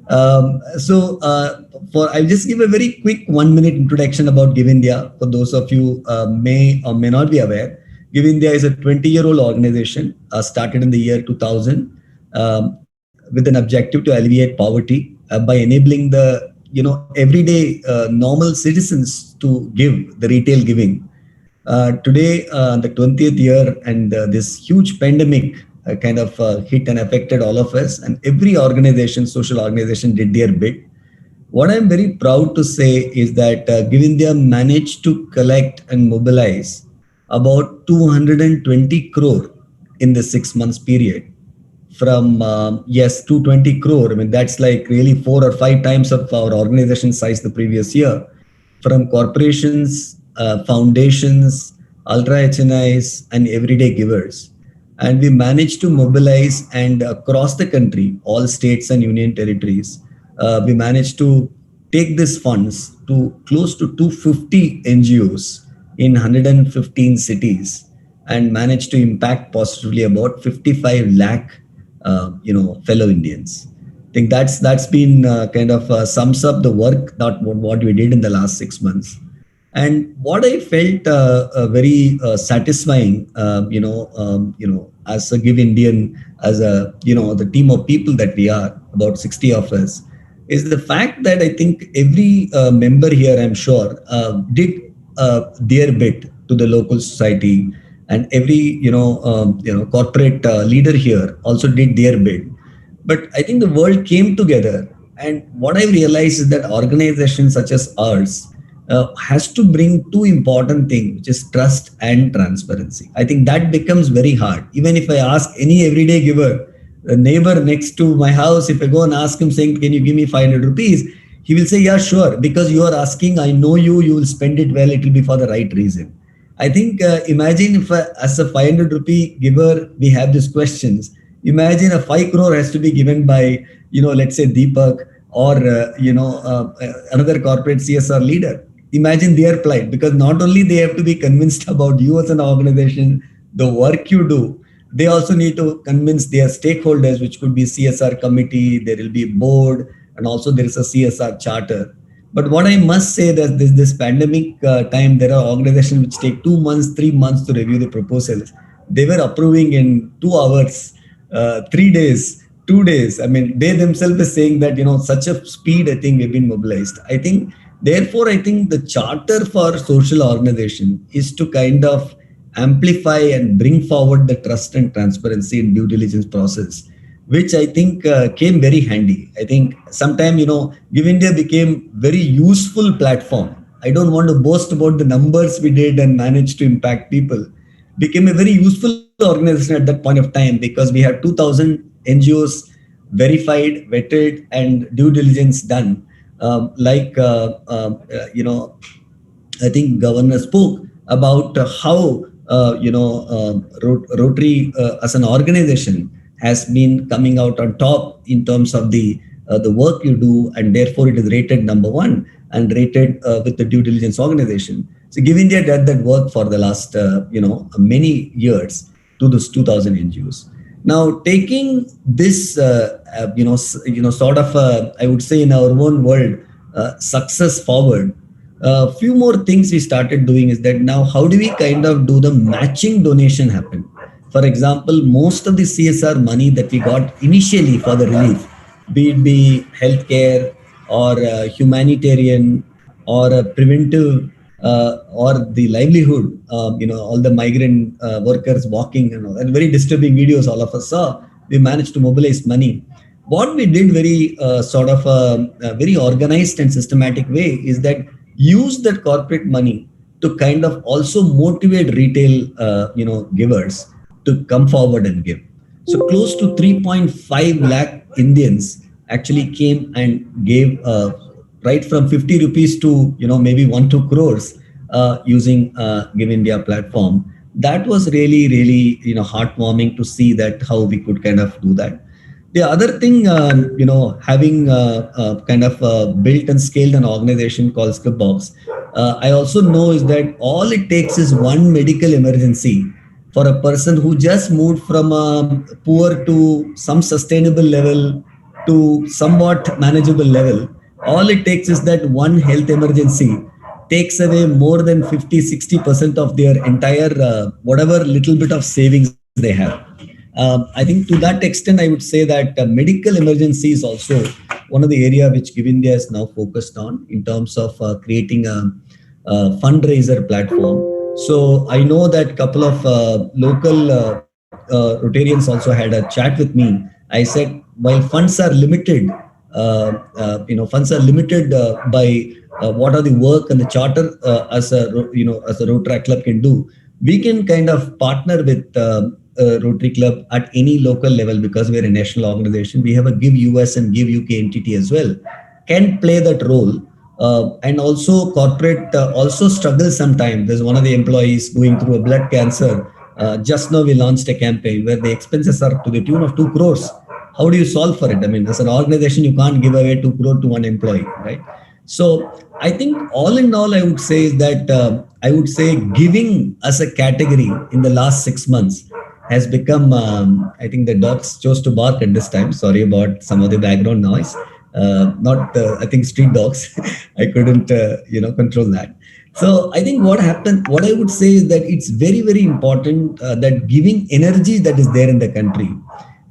I'll just give a very quick 1-minute introduction about Give India. For those of you may or may not be aware, Give India is a 20-year-old organization started in the year 2000 with an objective to alleviate poverty by enabling the everyday normal citizens to give, the retail giving. Today, the 20th year, and this huge pandemic kind of hit and affected all of us, and every organization, social organization, did their bit. What I'm very proud to say is that Give India managed to collect and mobilize about 220 crore in the 6 months period. From 220 crore. I mean, that's like really 4 or 5 times of our organization size the previous year, from corporations, foundations, ultra HNIs, and everyday givers. And we managed to mobilize, and across the country, all states and union territories, we managed to take these funds to close to 250 NGOs in 115 cities, and managed to impact positively about 55 lakh fellow Indians. I think that's been kind of sums up the work that what we did in the last 6 months. And what I felt very satisfying, as a Give Indian, as a the team of people that we are, about 60 of us, is the fact that I think every member here, I'm sure, did their bit to the local society, and every corporate leader here also did their bit. But I think the world came together, and what I realized is that organizations such as ours has to bring 2 important things, which is trust and transparency. I think that becomes very hard. Even if I ask any everyday giver, the neighbor next to my house, if I go and ask him saying, can you give me 500 rupees? He will say, yeah, sure, because you are asking, I know you will spend it well, it will be for the right reason. I think, imagine if as a 500 rupee giver, we have these questions. Imagine a 5 crore has to be given by, let's say Deepak or, another corporate CSR leader. Imagine their plight, because not only they have to be convinced about you as an organization, the work you do, they also need to convince their stakeholders, which could be CSR committee, there will be a board, and also there is a CSR charter. But what I must say that this pandemic time, there are organizations which take 2 months, 3 months to review the proposals. They were approving in 2 hours, 3 days, 2 days. I mean, they themselves are saying that, such a speed, I think we've been mobilized. Therefore, I think the charter for social organization is to kind of amplify and bring forward the trust and transparency in due diligence process, which I think came very handy. I think sometime, Give India became very useful platform. I don't want to boast about the numbers we did and managed to impact people. Became a very useful organization at that point of time, because we had 2,000 NGOs verified, vetted, and due diligence done. I think Governor spoke about how, Rotary as an organization has been coming out on top in terms of the work you do, and therefore it is rated number 1 and rated with the due diligence organization. So Give India did that work for the last many years to those 2,000 NGOs. Now, taking this sort of I would say in our own world, success forward, a few more things we started doing is that now how do we kind of do the matching donation happen? For example, most of the CSR money that we got initially for the relief, be it be healthcare or humanitarian or preventive or the livelihood, all the migrant workers walking and all that, very disturbing videos all of us saw. We managed to mobilize money. What we did very sort of a very organized and systematic way is that use that corporate money to kind of also motivate retail, givers to come forward and give. So close to 3.5 lakh Indians actually came and gave right from 50 rupees to maybe 1-2 crores using Give India platform. That was really, really heartwarming to see that how we could kind of do that. The other thing, having kind of built and scaled an organization called Scriptbox, I also know is that all it takes is one medical emergency for a person who just moved from a poor to some sustainable level to somewhat manageable level. All it takes is that one health emergency takes away more than 50-60% of their entire whatever little bit of savings they have. I think to that extent, I would say that medical emergency is also one of the area which Give India is now focused on in terms of creating a fundraiser platform. So I know that a couple of local Rotarians also had a chat with me. I said, while funds are limited, funds are limited by what are the work and the charter as a Rotary Club can do. We can kind of partner with Rotary Club at any local level because we're a national organization. We have a Give US and Give UK entity as well, can play that role. And also corporate also struggles sometimes. There's one of the employees going through a blood cancer. Just now we launched a campaign where the expenses are to the tune of 2 crores. How do you solve for it? I mean, as an organization, you can't give away 2 crore to one employee, right? So I think all in all, I would say is that I would say giving as a category in the last 6 months has become, I think the dogs chose to bark at this time. Sorry about some of the background noise. I think street dogs. I couldn't, control that. So I think what happened, what I would say is that it's very, very important that giving energy that is there in the country,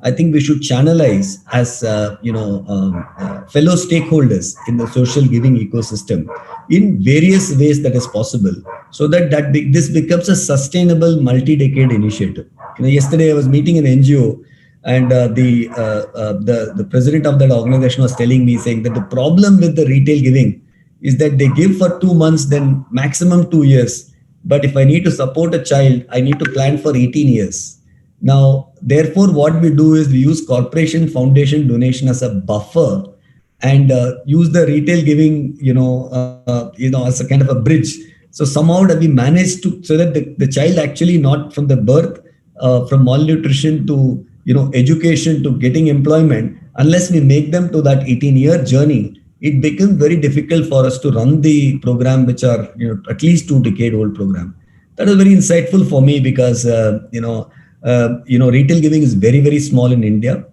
I think we should channelize as, fellow stakeholders in the social giving ecosystem in various ways that is possible, so that this becomes a sustainable multi-decade initiative. Yesterday I was meeting an NGO, and the president of that organization was telling me, saying that the problem with the retail giving is that they give for 2 months, then maximum 2 years. But if I need to support a child, I need to plan for 18 years. Now, therefore, what we do is we use corporation foundation donation as a buffer and use the retail giving, as a kind of a bridge. So somehow that we manage to, so that the child actually not from the birth, from malnutrition to, education to getting employment, unless we make them to that 18-year journey, it becomes very difficult for us to run the program, which are, at least 2-decade-old program. That is very insightful for me because, retail giving is very, very small in India.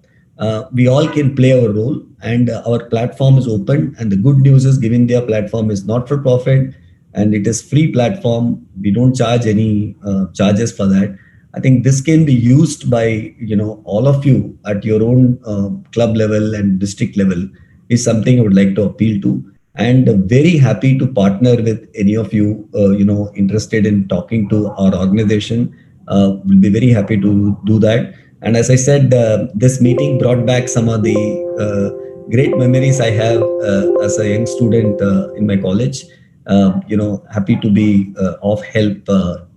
We all can play our role, and our platform is open. And the good news is Give India platform is not for profit, and it is free platform. We don't charge any charges for that. I think this can be used by, all of you at your own club level and district level is something I would like to appeal to. And very happy to partner with any of you, interested in talking to our organization. We'll be very happy to do that. And as I said, this meeting brought back some of the great memories I have as a young student in my college. Happy to be of help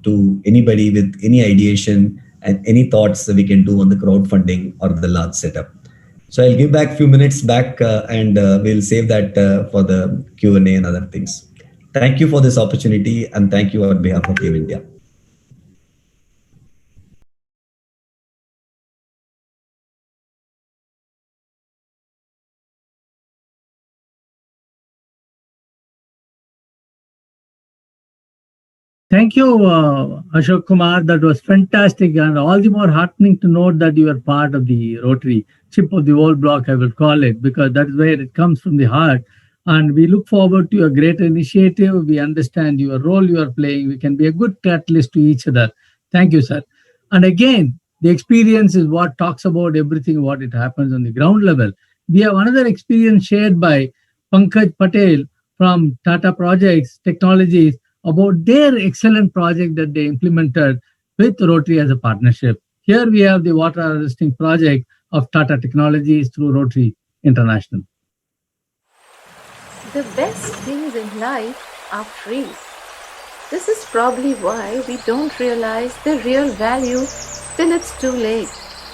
to anybody with any ideation and any thoughts that we can do on the crowdfunding or the large setup. So I'll give back a few minutes back and we'll save that for the Q&A and other things. Thank you for this opportunity, and thank you on behalf of Give India. Thank you, Ashok Kumar. That was fantastic, and all the more heartening to note that you are part of the Rotary chip of the old block, I will call it, because that is where it comes from the heart. And we look forward to your great initiative. We understand your role you are playing. We can be a good catalyst to each other. Thank you, sir. And again, the experience is what talks about everything, what it happens on the ground level. We have another experience shared by Pankaj Patel from Tata Projects Technologies about their excellent project that they implemented with Rotary as a partnership. Here we have the water harvesting project of Tata Technologies through Rotary International. The best things in life are free. This is probably why we don't realize their real value till it's too late.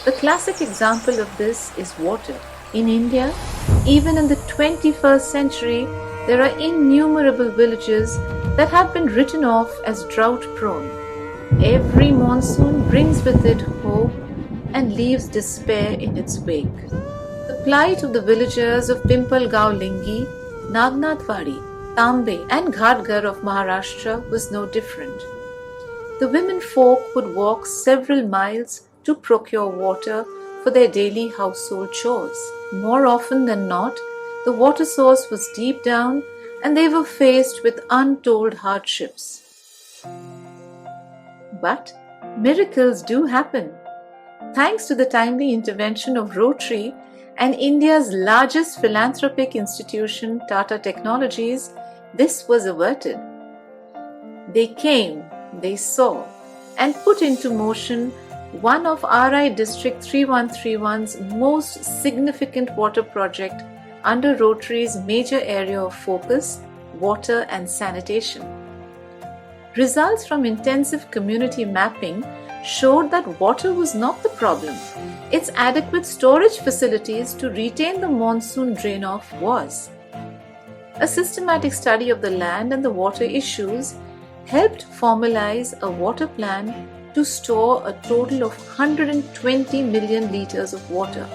The classic example of this is water. In India, even in the 21st century, there are innumerable villages that have been written off as drought prone. Every monsoon brings with it hope and leaves despair in its wake. The plight of the villagers of Pimpalgaon Lingi, Nagnathwadi, Tambe and Ghatgar of Maharashtra was no different. The women folk would walk several miles to procure water for their daily household chores. More often than not, the water source was deep down and they were faced with untold hardships. But miracles do happen. Thanks to the timely intervention of Rotary and India's largest philanthropic institution, Tata Technologies, this was averted. They came, they saw, and put into motion one of RI District 3131's most significant water project under Rotary's major area of focus, water and sanitation. Results from intensive community mapping showed that water was not the problem. Its adequate storage facilities to retain the monsoon drain-off was. A systematic study of the land and the water issues helped formalize a water plan to store a total of 120 million litres of water.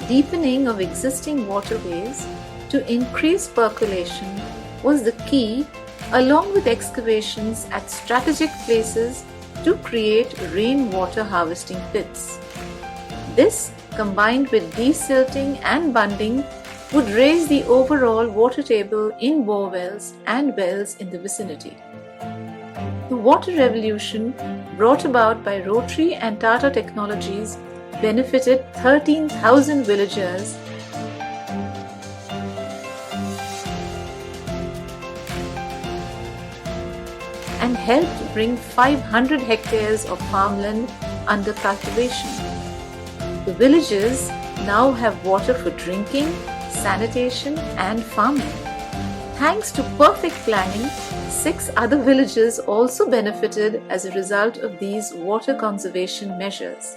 Deepening of existing waterways to increase percolation was the key, along with excavations at strategic places to create rainwater harvesting pits. This, combined with desilting and bunding, would raise the overall water table in bore wells and wells in the vicinity. The water revolution brought about by Rotary and Tata Technologies benefited 13,000 villagers and helped bring 500 hectares of farmland under cultivation. The villages now have water for drinking, sanitation and farming. Thanks to perfect planning, 6 other villages also benefited as a result of these water conservation measures.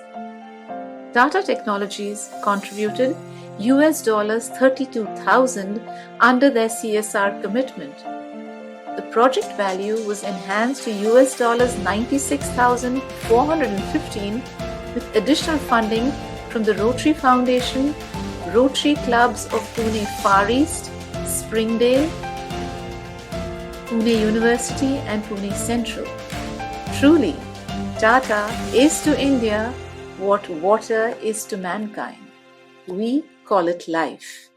Tata Technologies contributed $32,000 under their CSR commitment. The project value was enhanced to $96,415 with additional funding from the Rotary Foundation, Rotary Clubs of Pune Far East, Springdale, Pune University and Pune Central. Truly, Tata is to India what water is to mankind. We call it life.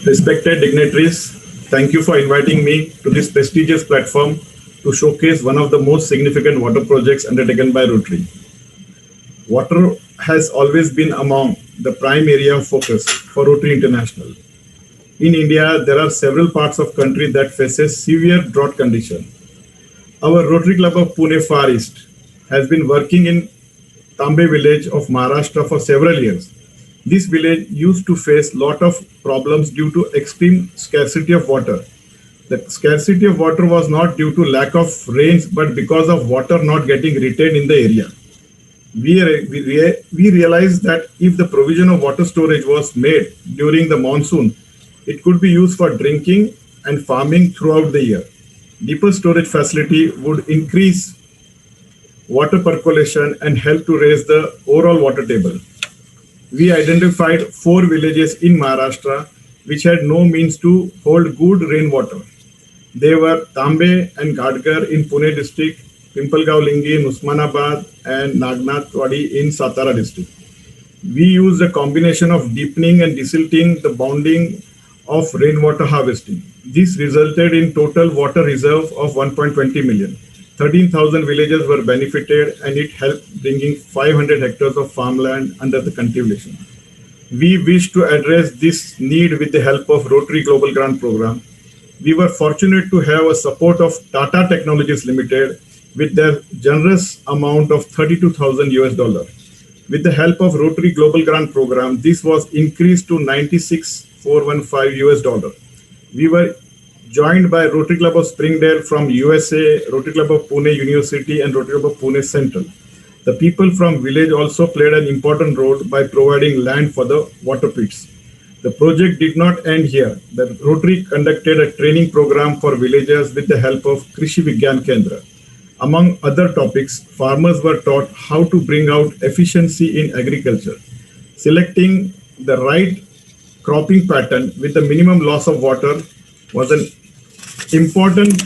Respected dignitaries, thank you for inviting me to this prestigious platform to showcase one of the most significant water projects undertaken by Rotary. Water has always been among the prime area of focus for Rotary International. In India, there are several parts of country that faces severe drought condition. Our Rotary Club of Pune Far East has been working in Tambe village of Maharashtra for several years. This village used to face lot of problems due to extreme scarcity of water. The scarcity of water was not due to lack of rains, but because of water not getting retained in the area. We realized that if the provision of water storage was made during the monsoon, it could be used for drinking and farming throughout the year. Deeper storage facility would increase water percolation and help to raise the overall water table. We identified 4 villages in Maharashtra which had no means to hold good rainwater. They were Tambe and Ghatgar in Pune district, Pimpalgaon Lingi in Usmanabad and Nagnathwadi in Satara district. We used a combination of deepening and desilting the bounding of rainwater harvesting. This resulted in total water reserve of 1.20 million. 13,000 villages were benefited and it helped bringing 500 hectares of farmland under the cultivation. We wish to address this need with the help of Rotary Global Grant Program. We were fortunate to have a support of Tata Technologies Limited with their generous amount of 32,000 US dollar. With the help of Rotary Global Grant Program, this was increased to 96,415 US dollar. We were joined by Rotary Club of Springdale from USA, Rotary Club of Pune University, and Rotary Club of Pune Central. The people from village also played an important role by providing land for the water pits. The project did not end here. The Rotary conducted a training program for villagers with the help of Krishi Vigyan Kendra. Among other topics, farmers were taught how to bring out efficiency in agriculture. Selecting the right cropping pattern with the minimum loss of water was an important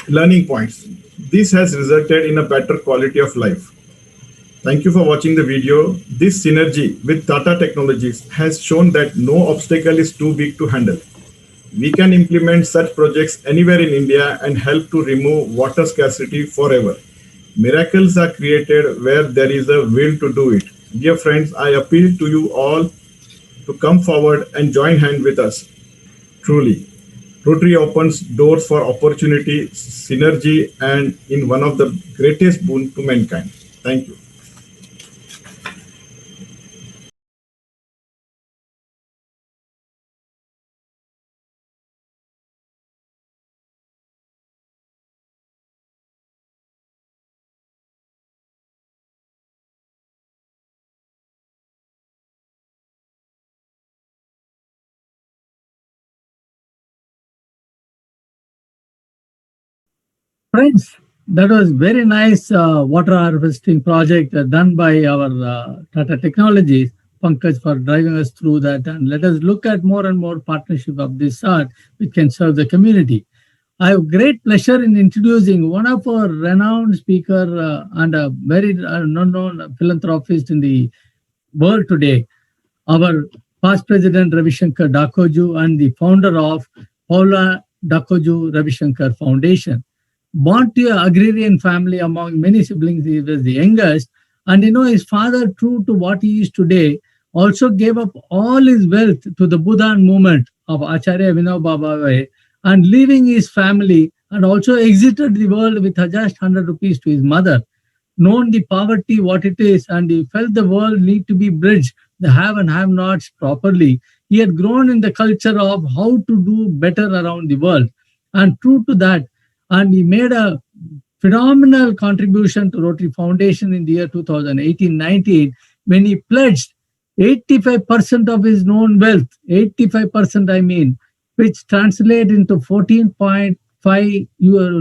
learning point. This has resulted in a better quality of life. Thank you for watching the video. This synergy with Tata Technologies has shown that no obstacle is too big to handle. We can implement such projects anywhere in India and help to remove water scarcity forever. Miracles are created where there is a will to do it. Dear friends, I appeal to you all to come forward and join hands with us. Truly, Rotary opens doors for opportunity, synergy, and in one of the greatest boon to mankind. Thank you. Friends, that was very nice water harvesting project done by our Tata Technologies. Pankaj for driving us through that, and let us look at more and more partnership of this sort which can serve the community. I have great pleasure in introducing one of our renowned speaker and a very known philanthropist in the world today, our past president Ravi Shankar Dakoju and the founder of Paula Dakoju Ravi Shankar Foundation. Born to an agrarian family among many siblings, he was the youngest. And his father, true to what he is today, also gave up all his wealth to the Buddha movement of Acharya Vinoba Bhave and leaving his family and also exited the world with just 100 rupees to his mother. Known the poverty, what it is, and he felt the world need to be bridged, the have and have nots properly. He had grown in the culture of how to do better around the world. And true to that, and he made a phenomenal contribution to Rotary Foundation in the year 2018-19 when he pledged 85% of his known wealth, 85% I mean, which translates into $14.5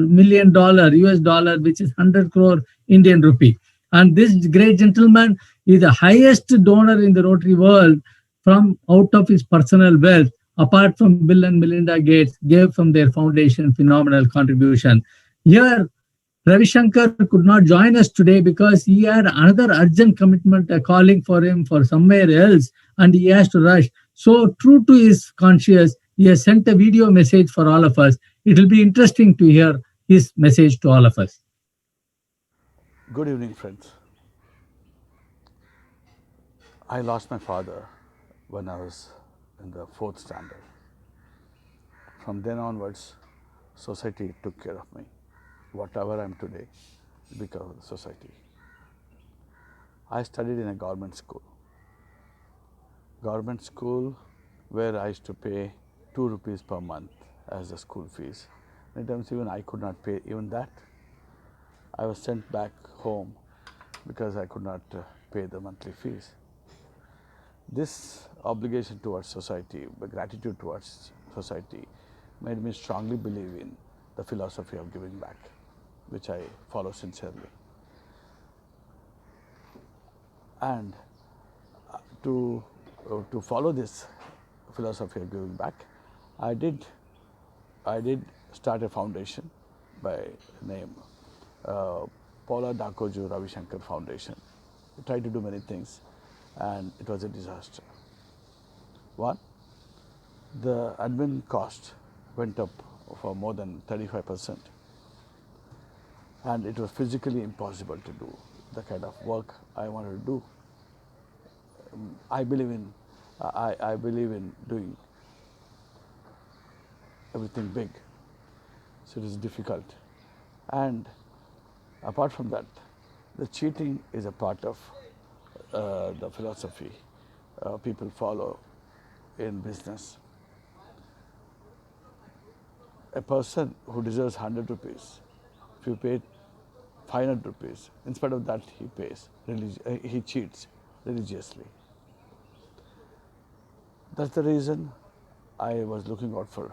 million US dollar, which is 100 crore Indian rupee. And this great gentleman is the highest donor in the Rotary world from out of his personal wealth. Apart from Bill and Melinda Gates, gave from their foundation phenomenal contribution. Here, Ravi Shankar could not join us today because he had another urgent commitment, a calling for him for somewhere else, and he has to rush. So, true to his conscience, he has sent a video message for all of us. It will be interesting to hear his message to all of us. Good evening, friends. I lost my father when I was in the 4th standard. From then onwards, society took care of me. Whatever I am today, because of the society. I studied in a government school. Government school where I used to pay 2 rupees per month as the school fees. Many times even I could not pay even that. I was sent back home because I could not pay the monthly fees. This obligation towards society, the gratitude towards society, made me strongly believe in the philosophy of giving back, which I follow sincerely. And to follow this philosophy of giving back, I did start a foundation by name Paula Dakoju Ravi Shankar Foundation. tried to do many things, and it was a disaster. One, the admin cost went up for more than 35%, and it was physically impossible to do the kind of work I wanted to do. I believe in doing everything big, so it is difficult. And apart from that, the cheating is a part of the philosophy people follow in business. A person who deserves 100 rupees, if you pay 500 rupees, in spite of that he cheats religiously. That's the reason I was looking out for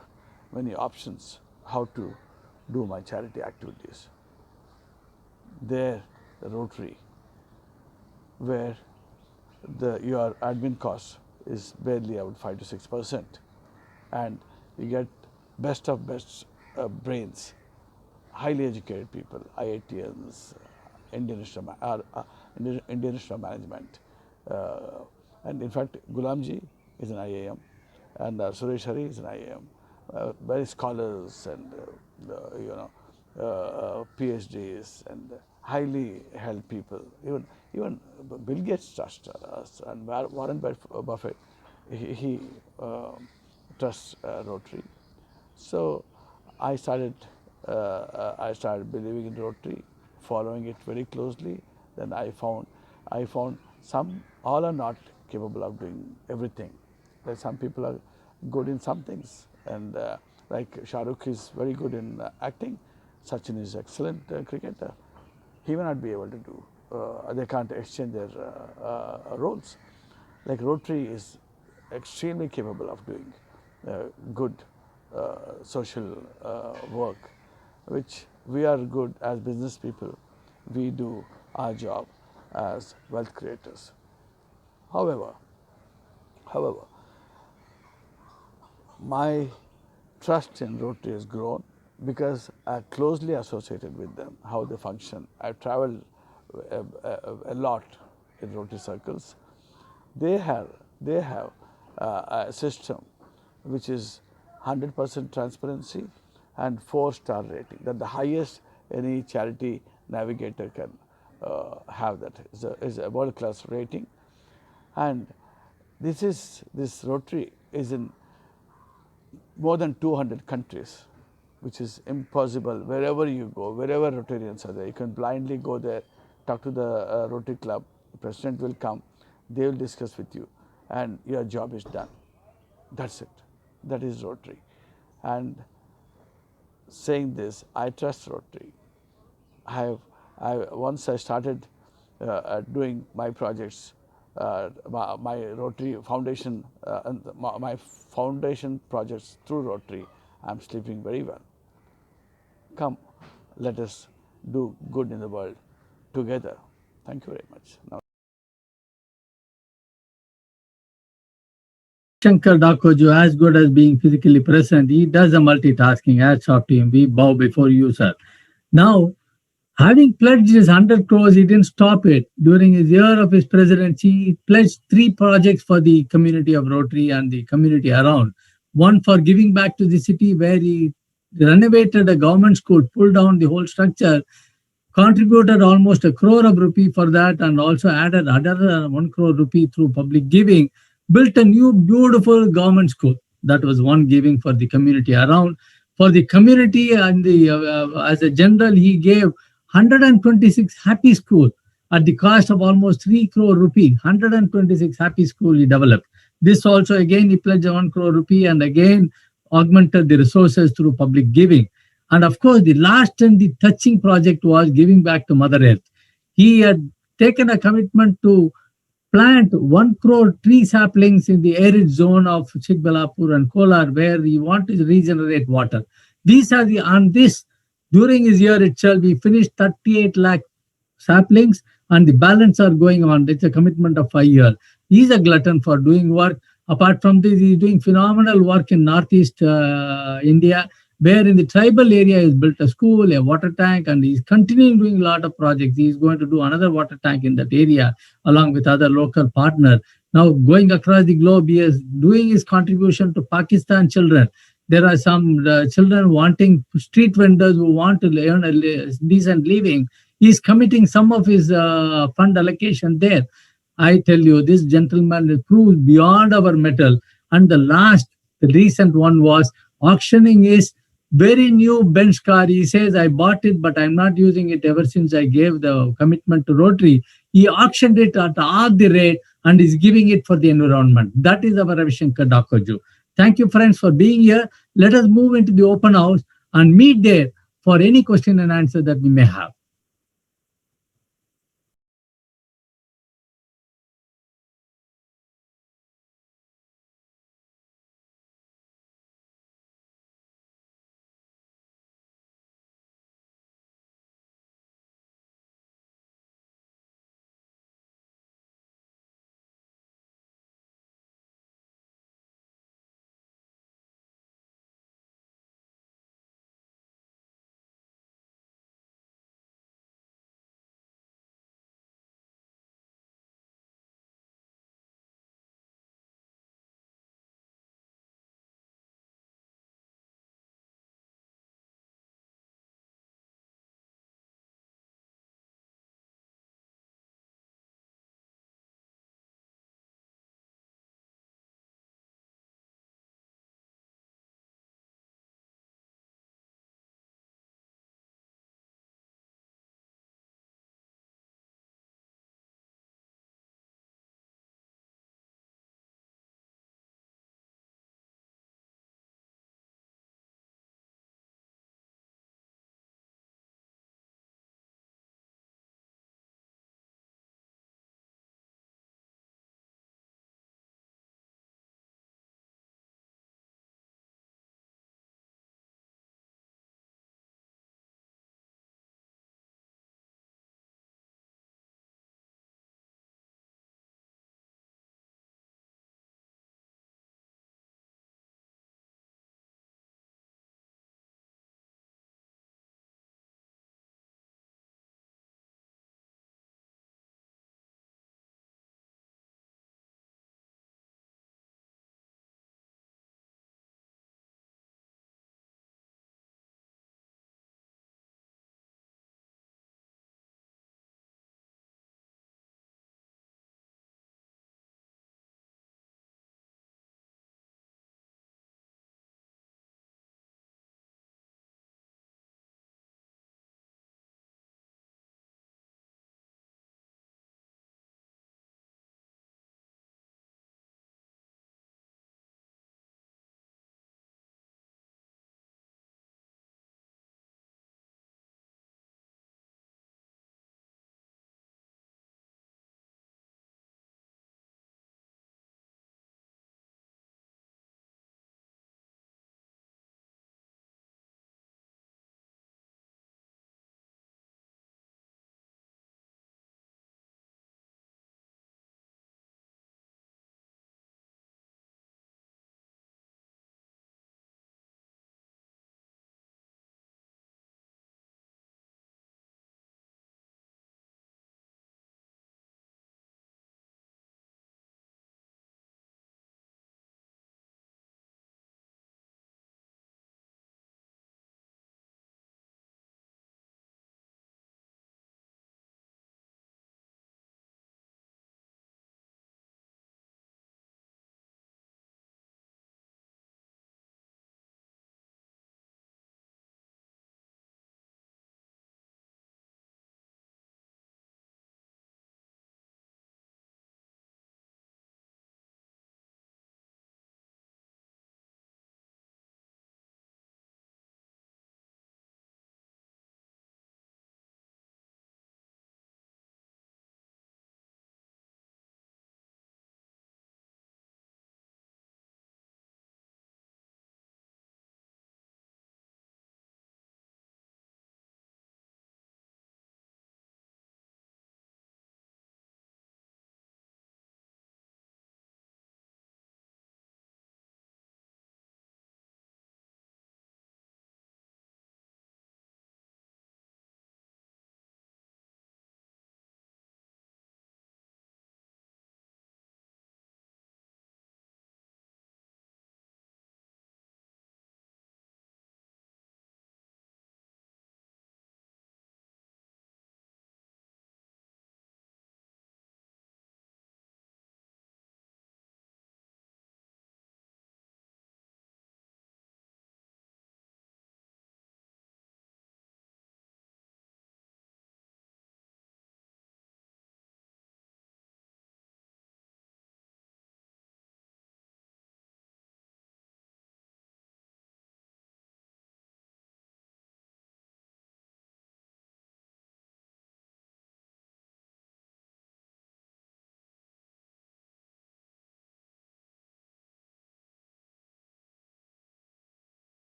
many options how to do my charity activities. There, the Rotary, where your admin cost is barely about 5 to 6%, and you get best of best brains, highly educated people, IITians, Indian Institute of Management, and in fact, Gulamji is an IIM, and Suresh Hari is an IIM. Very scholars and PhDs and highly held people. Even Bill Gates trusts us, and Warren Buffett, he trusts Rotary. So I started believing in Rotary, following it very closely. Then I found some all are not capable of doing everything. Like some people are good in some things, and like Shah Rukh is very good in acting. Sachin is excellent cricketer. He may not be able to do. They can't exchange their roles. Like Rotary is extremely capable of doing good social work, which we are good as business people. We do our job as wealth creators. However, my trust in Rotary has grown because I'm closely associated with them, how they function. I've traveled a lot in Rotary circles. They have a system which is 100% transparency and 4-star rating. That the highest any charity navigator can have. That is a world-class rating, and this Rotary is in more than 200 countries, which is impossible. Wherever you go, wherever Rotarians are there, you can blindly go there, talk to the Rotary Club, the president will come, they will discuss with you, and your job is done. That's it. That is Rotary. And saying this, I trust Rotary. Once I started doing my projects, my Rotary Foundation, my foundation projects through Rotary, I'm sleeping very well. Come, let us do good in the world together. Thank you very much. Now, Shankar Dakoju, as good as being physically present, he does the multitasking. Hats off to him. We bow before you, sir. Now, having pledged his 100 crores, he didn't stop it. During his year of his presidency, he pledged 3 projects for the community of Rotary and the community around. One for giving back to the city, where he renovated a government school, pulled down the whole structure, contributed almost 1 crore of rupee for that, and also added another 1 crore rupee through public giving, built a new beautiful government school. That was one giving for the community around. For the community and as a general, he gave 126 happy school at the cost of almost 3 crore rupee. 126 happy school he developed. This also again he pledged 1 crore rupee and again augmented the resources through public giving. And of course, the last and the touching project was giving back to Mother Earth. He had taken a commitment to plant 1 crore tree saplings in the arid zone of Chikbalapur and Kolar, where he wanted to regenerate water. During his year itself, he finished 38 lakh saplings, and the balance are going on. It's a commitment of 5 years. He's a glutton for doing work. Apart from this, he's doing phenomenal work in Northeast India, where in the tribal area he's built a school, a water tank, and he's continuing doing a lot of projects. He's going to do another water tank in that area along with other local partners. Now going across the globe, he is doing his contribution to Pakistan children. There are some children wanting street vendors who want to earn a decent living. He's committing some of his fund allocation there. I tell you, this gentleman is proved beyond our metal. And the recent one was auctioning his very new Benz car. He says, I bought it, but I'm not using it ever since I gave the commitment to Rotary. He auctioned it at half the rate and is giving it for the environment. That is our Ravi Shankar Dakoju. Thank you, friends, for being here. Let us move into the open house and meet there for any question and answer that we may have.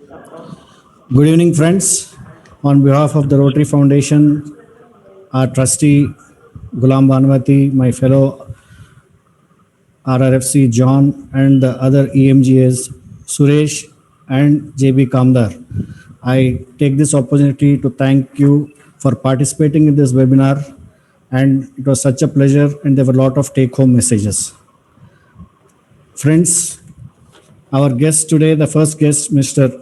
Good evening, friends. On behalf of the Rotary Foundation, our trustee Ghulam Bhanumati, my fellow RRFC John, and the other EMGAs Suresh and JB Kamdar, I take this opportunity to thank you for participating in this webinar, and it was such a pleasure, and there were a lot of take-home messages. Friends, our guest today, the first guest, Mr.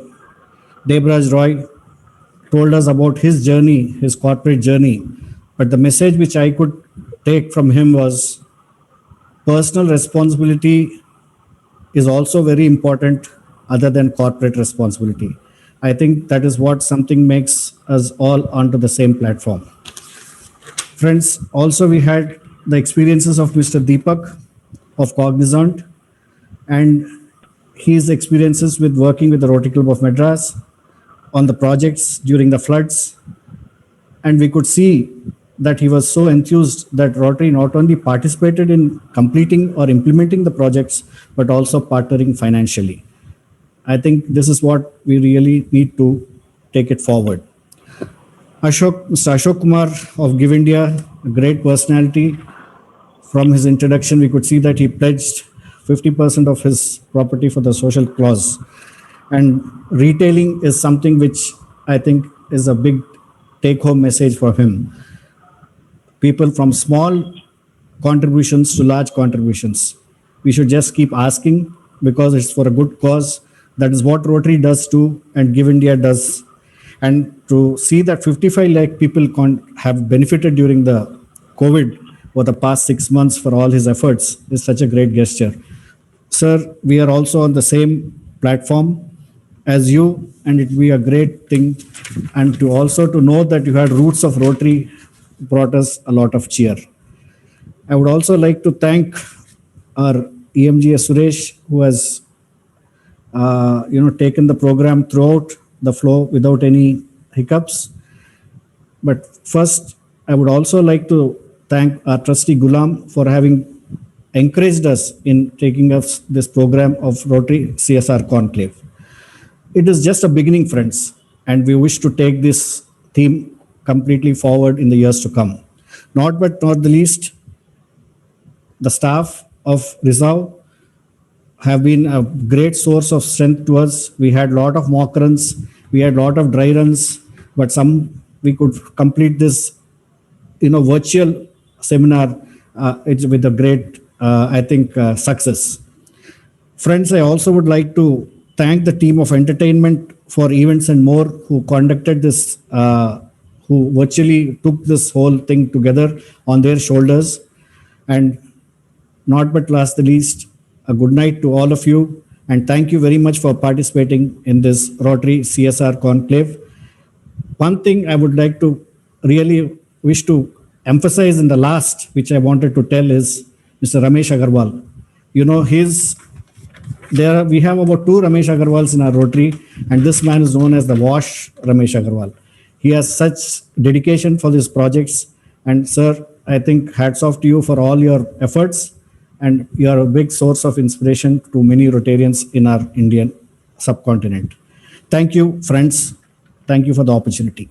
Debraj Roy, told us about his journey, his corporate journey. But the message which I could take from him was personal responsibility is also very important other than corporate responsibility. I think that is what something makes us all onto the same platform. Friends, also we had the experiences of Mr. Deepak of Cognizant and his experiences with working with the Rotary Club of Madras on the projects during the floods. And we could see that he was so enthused that Rotary not only participated in completing or implementing the projects, but also partnering financially. I think this is what we really need to take it forward. Mr. Ashok Kumar of Give India, a great personality. From his introduction, we could see that he pledged 50% of his property for the social cause. And retailing is something which I think is a big take-home message for him. People from small contributions to large contributions. We should just keep asking because it's for a good cause. That is what Rotary does too, and Give India does. And to see that 55 lakh people have benefited during the COVID for the past 6 months for all his efforts is such a great gesture. Sir, we are also on the same platform as you, and it will be a great thing. And to also to know that you had roots of Rotary brought us a lot of cheer. I would also like to thank our EMGA Suresh, who has taken the program throughout the flow without any hiccups. But first, I would also like to thank our trustee Ghulam for having encouraged us in taking us this program of Rotary CSR Conclave. It is just a beginning, friends, and we wish to take this theme completely forward in the years to come. Not the least, the staff of Reserve have been a great source of strength to us. We had a lot of mock runs, we had a lot of dry runs, but we could complete this, virtual seminar with a great, success. Friends, I also would like to thank the team of entertainment for events and more who conducted this, who virtually took this whole thing together on their shoulders. And not but last the least, a good night to all of you, and thank you very much for participating in this Rotary CSR Conclave. One thing I would like to really wish to emphasize in the last, which I wanted to tell, is Mr. Ramesh Agarwal. We have about 2 Ramesh Agarwals in our Rotary, and this man is known as the Wash Ramesh Agarwal. He has such dedication for these projects, and sir, I think hats off to you for all your efforts, and you are a big source of inspiration to many Rotarians in our Indian subcontinent. Thank you, friends. Thank you for the opportunity.